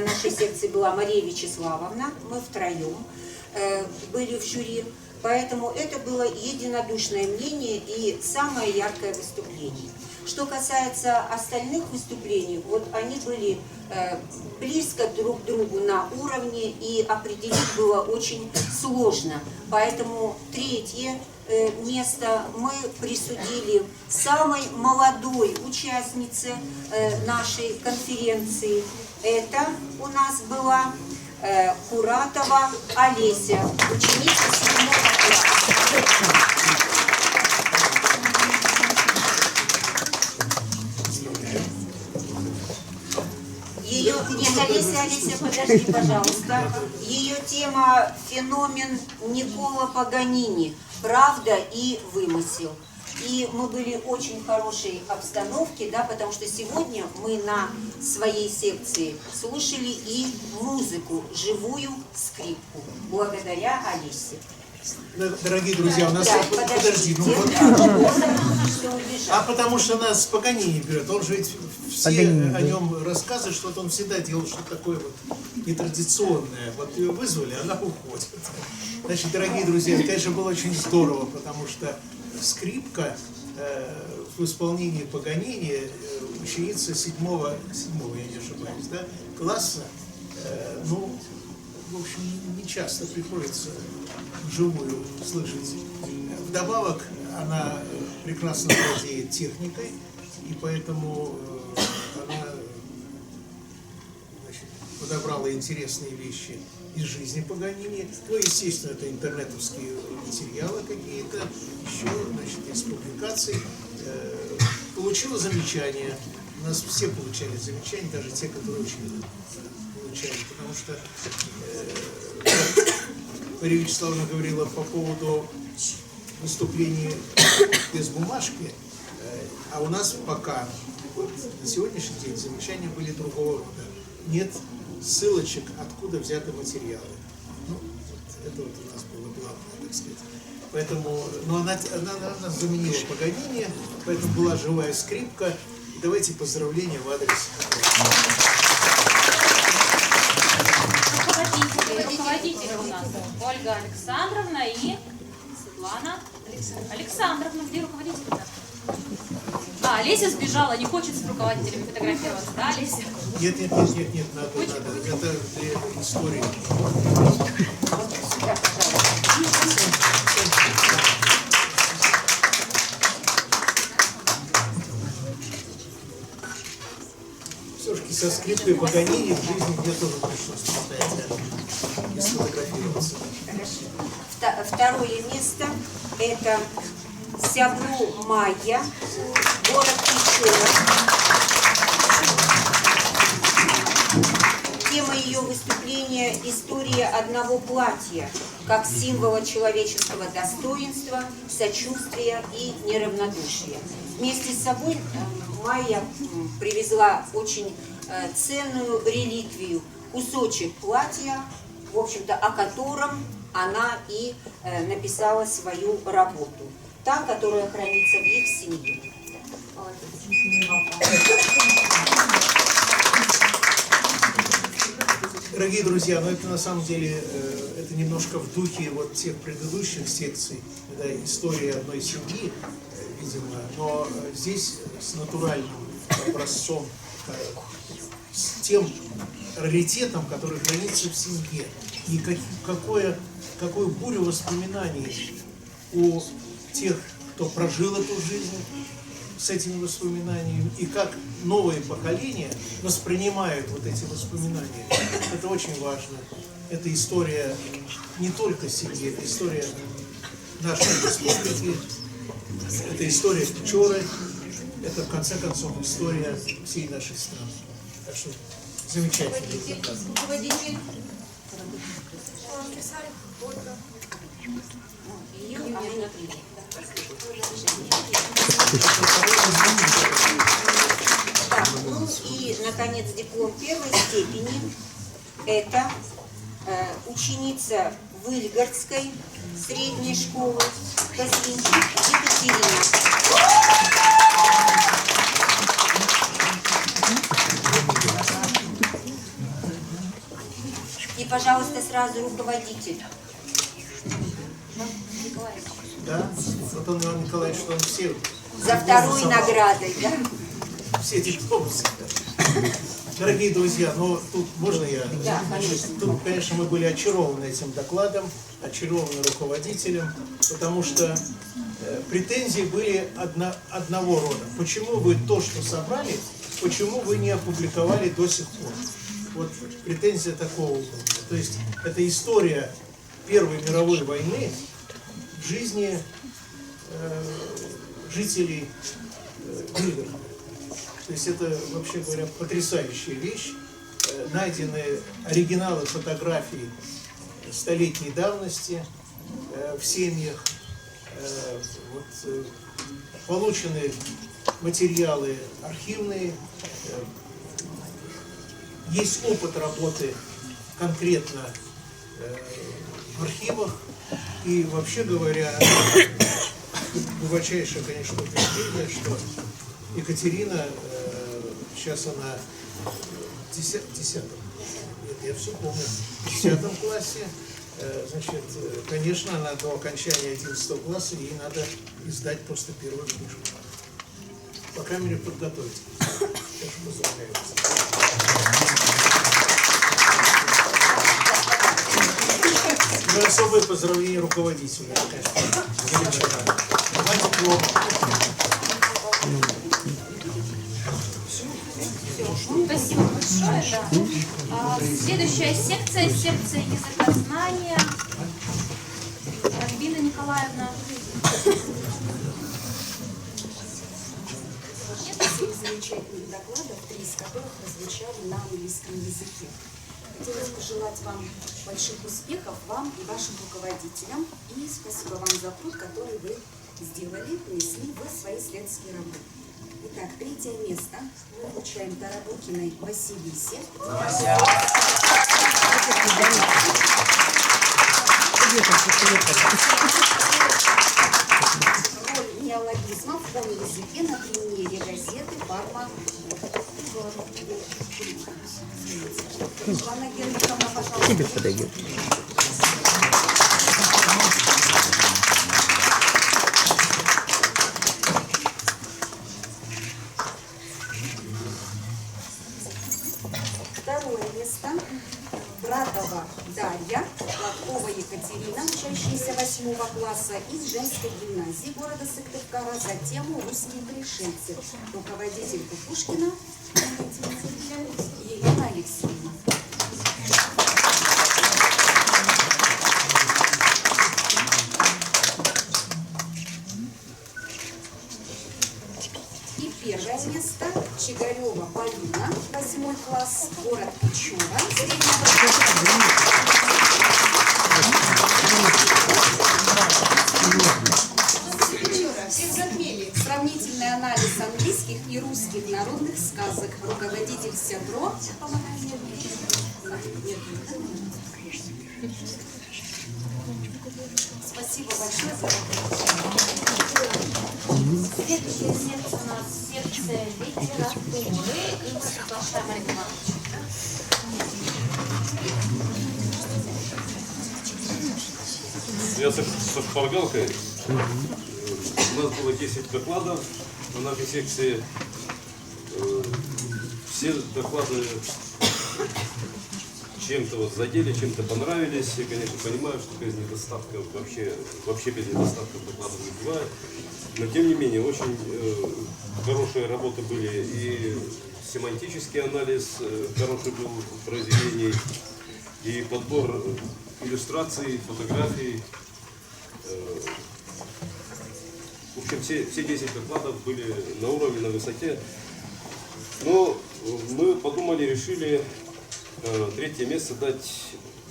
нашей секции была Мария Вячеславовна, мы втроем были в жюри, поэтому это было единодушное мнение и самое яркое выступление. Что касается остальных выступлений, вот они были близко друг к другу на уровне, и определить было очень сложно. Поэтому третье место мы присудили самой молодой участнице нашей конференции. Это у нас была Куратова Олеся, ученица 7 класса. Ее, нет, Олеся, подожди, пожалуйста. Ее тема «Феномен Никколо Паганини. Правда и вымысел». И мы были в очень хорошей обстановке, да, потому что сегодня мы на своей секции слушали и музыку, живую скрипку, благодаря Олесе. Дорогие друзья, у нас... Да, подожди, потому что нас Паганини берет, он же ведь все о нем рассказывают, что он всегда делал что-то такое вот нетрадиционное. Вот ее вызвали, она уходит. Значит, дорогие друзья, это, конечно, было очень здорово, потому что скрипка в исполнении Паганини, ученица 7-го, я не ошибаюсь, да, класса, ну, в общем, не часто приходится вживую слышать. Вдобавок, она прекрасно владеет техникой, и поэтому она, значит, подобрала интересные вещи из жизни Паганини. Ну, естественно, это интернетовские материалы какие-то, еще, значит, из публикаций. Получила замечания. У нас все получали замечания, даже те, которые очень получали, потому что Мария Вячеславовна говорила по поводу выступлений без бумажки, а у нас пока, вот, на сегодняшний день замечания были другого рода. Нет ссылочек, откуда взяты материалы. Ну, вот, это вот у нас было главное, так сказать. Поэтому, но она заменила Паганини, поэтому была живая скрипка. Давайте поздравления в адрес. Руководители у нас Ольга Александровна и Светлана Александровна. Где руководитель? Олеся сбежала, не хочет с руководителями фотографироваться, да, Олеся? Нет, надо. Это для истории. Все-таки со скрипкой Паганини в жизни мне тоже пришлось постоять и сфотографироваться. Второе место – это Сябну Майя, город Печора. Тема ее выступления – история одного платья, как символа человеческого достоинства, сочувствия и неравнодушия. Вместе с собой Майя привезла очень ценную реликвию, кусочек платья, в общем-то, о котором она и написала свою работу. Та, которая хранится в их семье. Дорогие друзья, это на самом деле это немножко в духе вот тех предыдущих секций, да, история одной семьи, видимо, но здесь с натуральным образцом, с тем раритетом, который хранится в семье. И какую бурю воспоминаний у тех, кто прожил эту жизнь с этими воспоминаниями, и как новые поколения воспринимают вот эти воспоминания. Это очень важно. Это история не только семьи, это история нашей республики, это история Печоры, это, в конце концов, история всей нашей страны. Так что замечательно. Так, ну и, наконец, диплом первой степени. Это ученица Выльгородской средней школы Козлинчик Екатерина. И, пожалуйста, сразу руководитель. Да, вот он, Иван Николаевич, что он все... За второй наградой, да? Все дипломы. Дорогие друзья, ну тут можно я? Да, конечно. Тут, конечно, мы были очарованы этим докладом, очарованы руководителем, потому что претензии были одного рода. Почему вы то, что собрали, почему вы не опубликовали до сих пор? Вот претензия такого уровня. То есть это история Первой мировой войны в жизни жителей Выльгорода. То есть это, вообще говоря, потрясающая вещь. Найдены оригиналы фотографий столетней давности в семьях. Вот, получены материалы архивные. Есть опыт работы конкретно в архивах. И вообще говоря, глубочайшее, конечно, убеждение, что Екатерина, сейчас она в 10 классе, значит, конечно, она до окончания 11 класса, ей надо издать просто первую книжку. По крайней мере, подготовить. Так что поздравляю вас. Ну, особое поздравление руководителю, конечно. Спасибо большое. Да. Следующая секция, секция языкознания. Альбина Николаевна. Замечательных докладов, 3 из которых прозвучали на английском языке. Хотелось пожелать вам больших успехов, вам и вашим руководителям. И спасибо вам за труд, который вы сделали, внесли в свои исследовательские работы. Итак, 3 место мы вручаем Тарабукиной Василисе. Роль неологизмов в том языке на примере газеты «Парма». Анна Генриховна, пожалуйста. Тебе подойдет. второе место Братова Дарья, Гладкова Екатерина, учащаяся 8 класса из женской гимназии города Сыктывкара за тему «Русские пришельцы». Руководитель Кукушкина Елена Алексеевна. И первое место Чигарева Полина, 8 класс, город Печора. Всех затмели. Сравнительный анализ английских и русских народных сказок. Руководитель СЯДРО. Спасибо большое за Следующая секция у нас секция литературы. И приглашаем Олега Ивановича. Я со шпаргалкой. У нас было 10 докладов на нашей секции. Все доклады чем-то вот задели, чем-то понравились. Я, конечно, понимаю, что без недостатков вообще без недостатков докладов не бывает. Но тем не менее, очень хорошие работы были, и семантический анализ хороший был произведений, и подбор иллюстраций, фотографий. В общем, все 10 докладов были на уровне, на высоте. Но мы подумали, решили третье место дать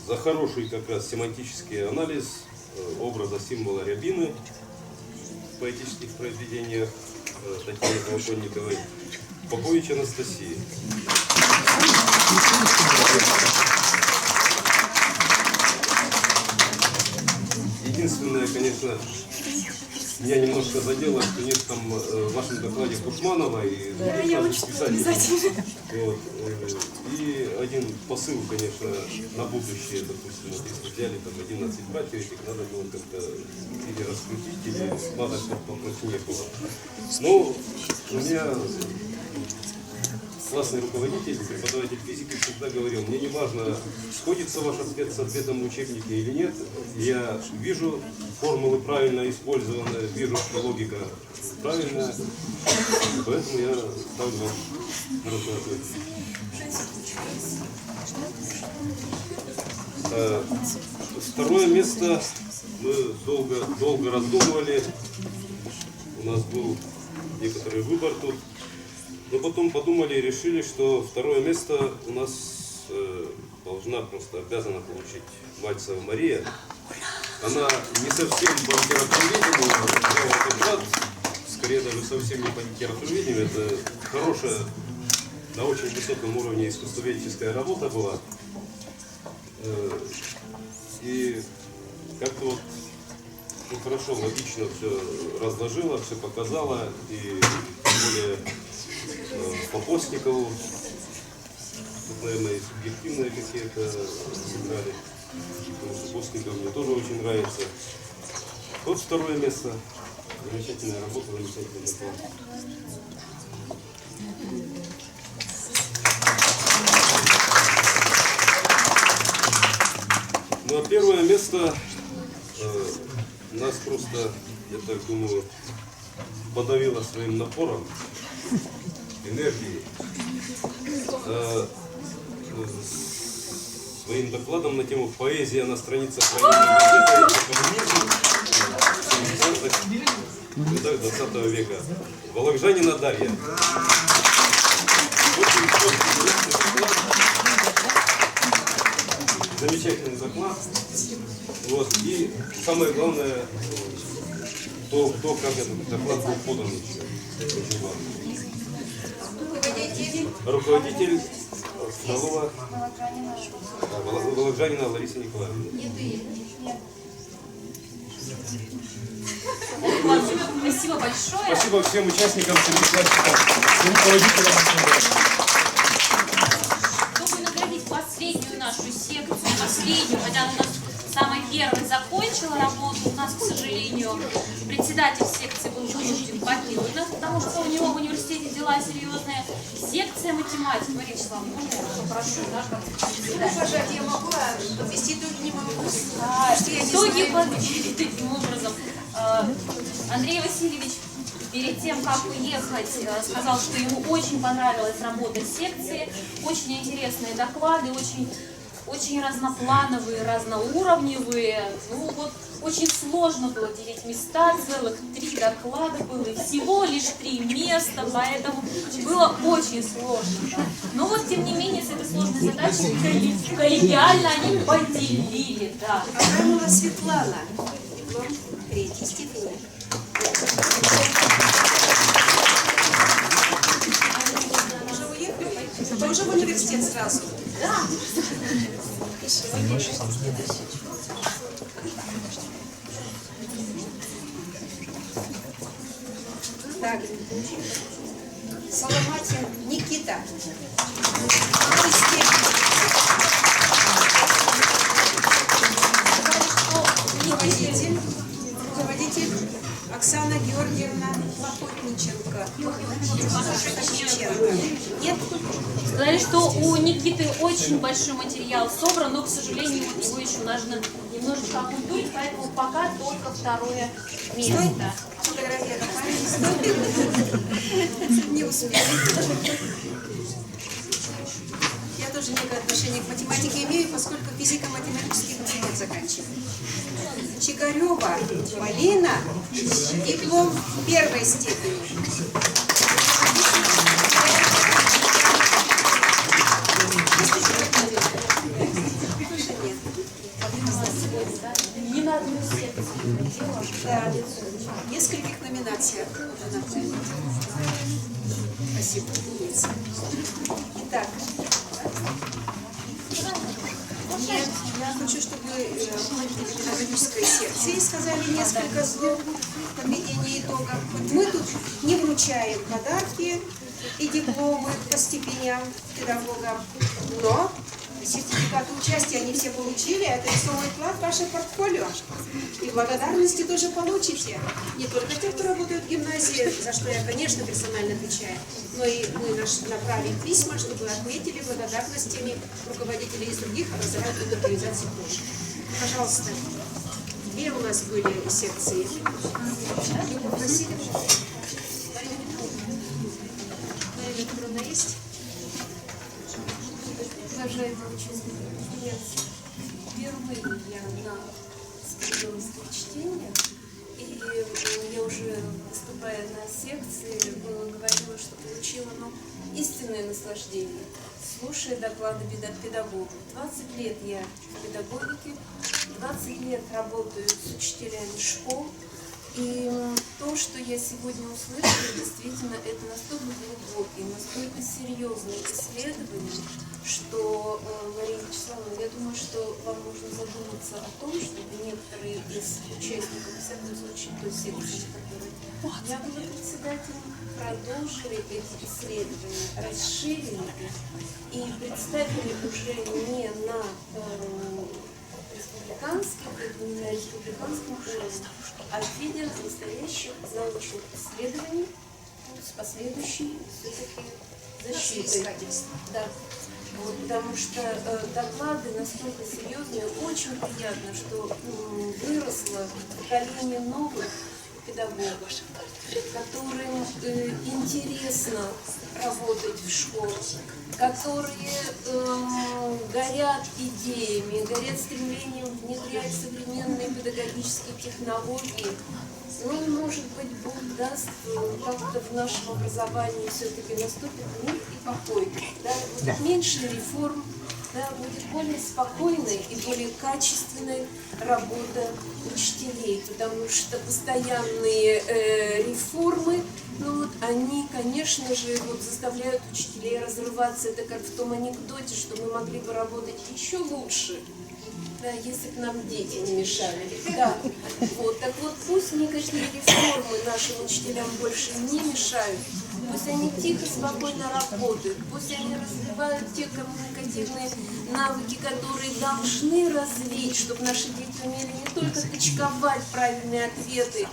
за хороший как раз семантический анализ образа символа Рябины в поэтических произведениях Татьяны Колокольниковой, Попович Анастасии. Единственное, конечно, меня немножко задело, что нет там в вашем докладе Кушманова и других писателей. Вот. И один посыл, конечно, на будущее, допустим, вот если взяли там 11 братьев, этих надо было как-то или раскрутить, или надо, чтобы попрочнее было. Но у меня классный руководитель, преподаватель физики всегда говорил, мне не важно, сходится ваш ответ с ответом в учебнике или нет, я вижу формулы правильно использованы, вижу, что логика правильная, поэтому я ставлю вам хороший ответ. Второе место мы долго раздумывали, у нас был некоторый выбор тут. Но потом подумали и решили, что второе место у нас должна, просто обязана получить Мальцева Мария. Она не совсем по литературоведению, доклад, скорее даже совсем не по литературоведению. Это хорошая, на очень высоком уровне искусствоведческая работа была. И как-то вот хорошо, логично все разложила, все показала, и тем более по Постникову, тут, наверное, и субъективные какие-то сыграли, потому что Постников мне тоже очень нравится. Вот второе место, замечательная работа, замечательный доклад. Ну а первое место нас просто, я так думаю, подавило своим напором, энергией, своим докладом на тему «Поэзия на страницах военной газеты в годах 20 века». Вологжанина Дарья. Замечательный доклад. Вот. И самое главное, то, как этот доклад был подан еще. Очень важно. Руководитель Фролова Вологжанина Лариса Николаевна. Спасибо большое. Спасибо всем участникам, всем руководителям. Чтобы наградить последнюю нашу секцию, последнюю, хотя она у нас самой первой закончила работу, у нас, к сожалению, председатель секции был вынужден покинуть нас, потому что у него в университете дела серьезные. Секция Третья математика. Мария Вячеславовна, можно я попрошу, да, Пожалуйста, я могу подвести итоги, не могу. Итоги подвели таким образом. Андрей Васильевич перед тем, как уехать, сказал, что ему очень понравилась работа секции, очень интересные доклады, очень разноплановые, разноуровневые. Ну вот очень сложно было делить места, целых 3 доклада было, и всего лишь 3 места, поэтому было очень сложно. Да. Но вот тем не менее с этой сложной задачей коллегиально они поделили. Да. Абрамова Светлана, диплом 3-й степени. Уже уехали? Тоже в университет сразу? Да. Так, Соломатин Никита. Руководитель Оксана Георгиевна Лохотниченко. Нет? Сказали, что у Никиты очень большой материал собран, но, к сожалению, вот его еще нужно немножечко окультурить, поэтому пока только 2-е место. Не успели. Я тоже некое отношение к математике имею, поскольку физико-математический факультет заканчиваю. Чигарева Полина, диплом 1-й степени. Не на одну секцию. Да, в нескольких номинациях. Спасибо. Итак, я хочу, чтобы руководители педагогической секции сказали несколько слов в подведении итогов. Вот мы тут не вручаем подарки и дипломы по степеням педагогам, но сертификаты участия они все получили, это весомый вклад в ваше портфолио. И благодарности тоже получите. Не только те, кто работает в гимназии, за что я, конечно, персонально отвечаю, но и мы направим письма, чтобы отметили благодарностями руководителей из других образовательных организаций тоже. Пожалуйста, 2 у нас были секции. Любовь Васильевна. Мария Петровна есть? Уважаемые участники конференции, впервые я на спидонских чтениях, и я уже выступая на секции, говорила, что получила истинное наслаждение, слушая доклады педагогов. 20 лет я в педагогике, 20 лет работаю с учителями школ, и то, что я сегодня услышала, действительно, это настолько глубокие, настолько серьезные исследования, что, Мария Вячеславовна, я думаю, что вам нужно задуматься о том, чтобы некоторые из участников, в всяком случае, той секции, которой я была председателем, продолжили эти исследования, расширили их и представили уже не на республиканском уровне, а в виде настоящих научных исследований с последующей все-таки защитой. Да. Вот, потому что доклады настолько серьезные, очень приятно, что выросло поколение новых педагогов, которым интересно работать в школе, которые горят идеями, горят стремлением внедрять современные педагогические технологии. Ну, может быть, Бог даст, как-то в нашем образовании все-таки наступит мир и покой. Да? Будет меньше реформ, да? Будет более спокойной и более качественной работа учителей, потому что постоянные реформы, ну, вот, они, конечно же, вот, заставляют учителей разрываться. Это как в том анекдоте, что мы могли бы работать еще лучше, да, если бы нам дети не мешали. Да. Вот. Так вот, пусть никакие реформы нашим учителям больше не мешают, пусть они тихо, спокойно работают, пусть они развивают те коммуникативные навыки, которые должны развить, чтобы наши дети умели не только точковать правильные ответы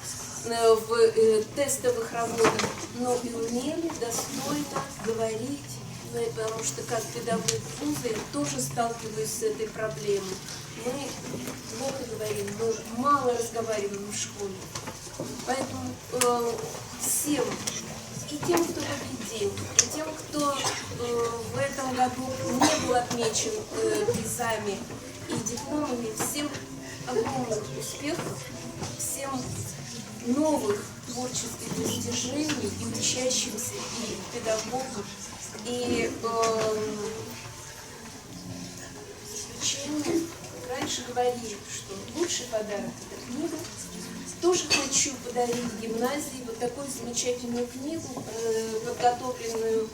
в тестовых работах, но и умели достойно говорить, интересное, потому что как педагог вуза я тоже сталкиваюсь с этой проблемой. Мы плохо говорим, мы мало разговариваем в школе. Поэтому всем, и тем, кто победил, и тем, кто в этом году не был отмечен призами и дипломами, всем огромных успехов, всем новых творческих достижений и учащимся, и педагогам, и исключение. Раньше говорили, что лучший подарок – это книга. Тоже хочу подарить гимназии вот такую замечательную книгу, подготовленную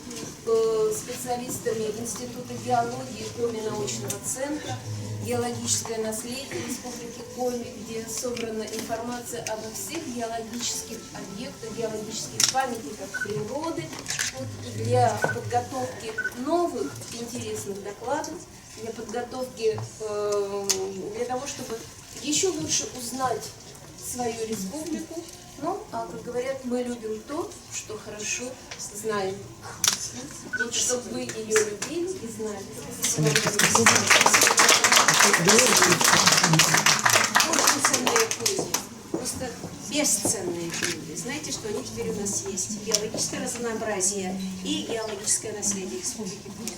специалистами Института геологии Коми научного центра «Геологическое наследие Республики Коми», где собрана информация обо всех геологических объектах, геологических памятниках природы, вот, для подготовки новых интересных докладов, для подготовки, для того, чтобы еще лучше узнать свою республику. Ну, а как говорят, мы любим то, что хорошо знаем. Вот, чтобы вы ее любили и знали. Очень ценные книги. Просто бесценные книги. Знаете, что они теперь у нас есть? Геологическое разнообразие и геологическое наследие Республики Коми.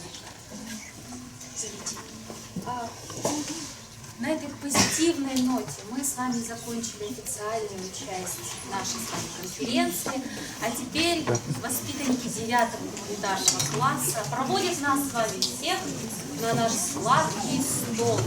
На этой позитивной ноте мы с вами закончили официальную часть нашей с вами конференции. А теперь воспитанники 9-го гуманитарного класса проводят нас с вами всех на наш сладкий стол.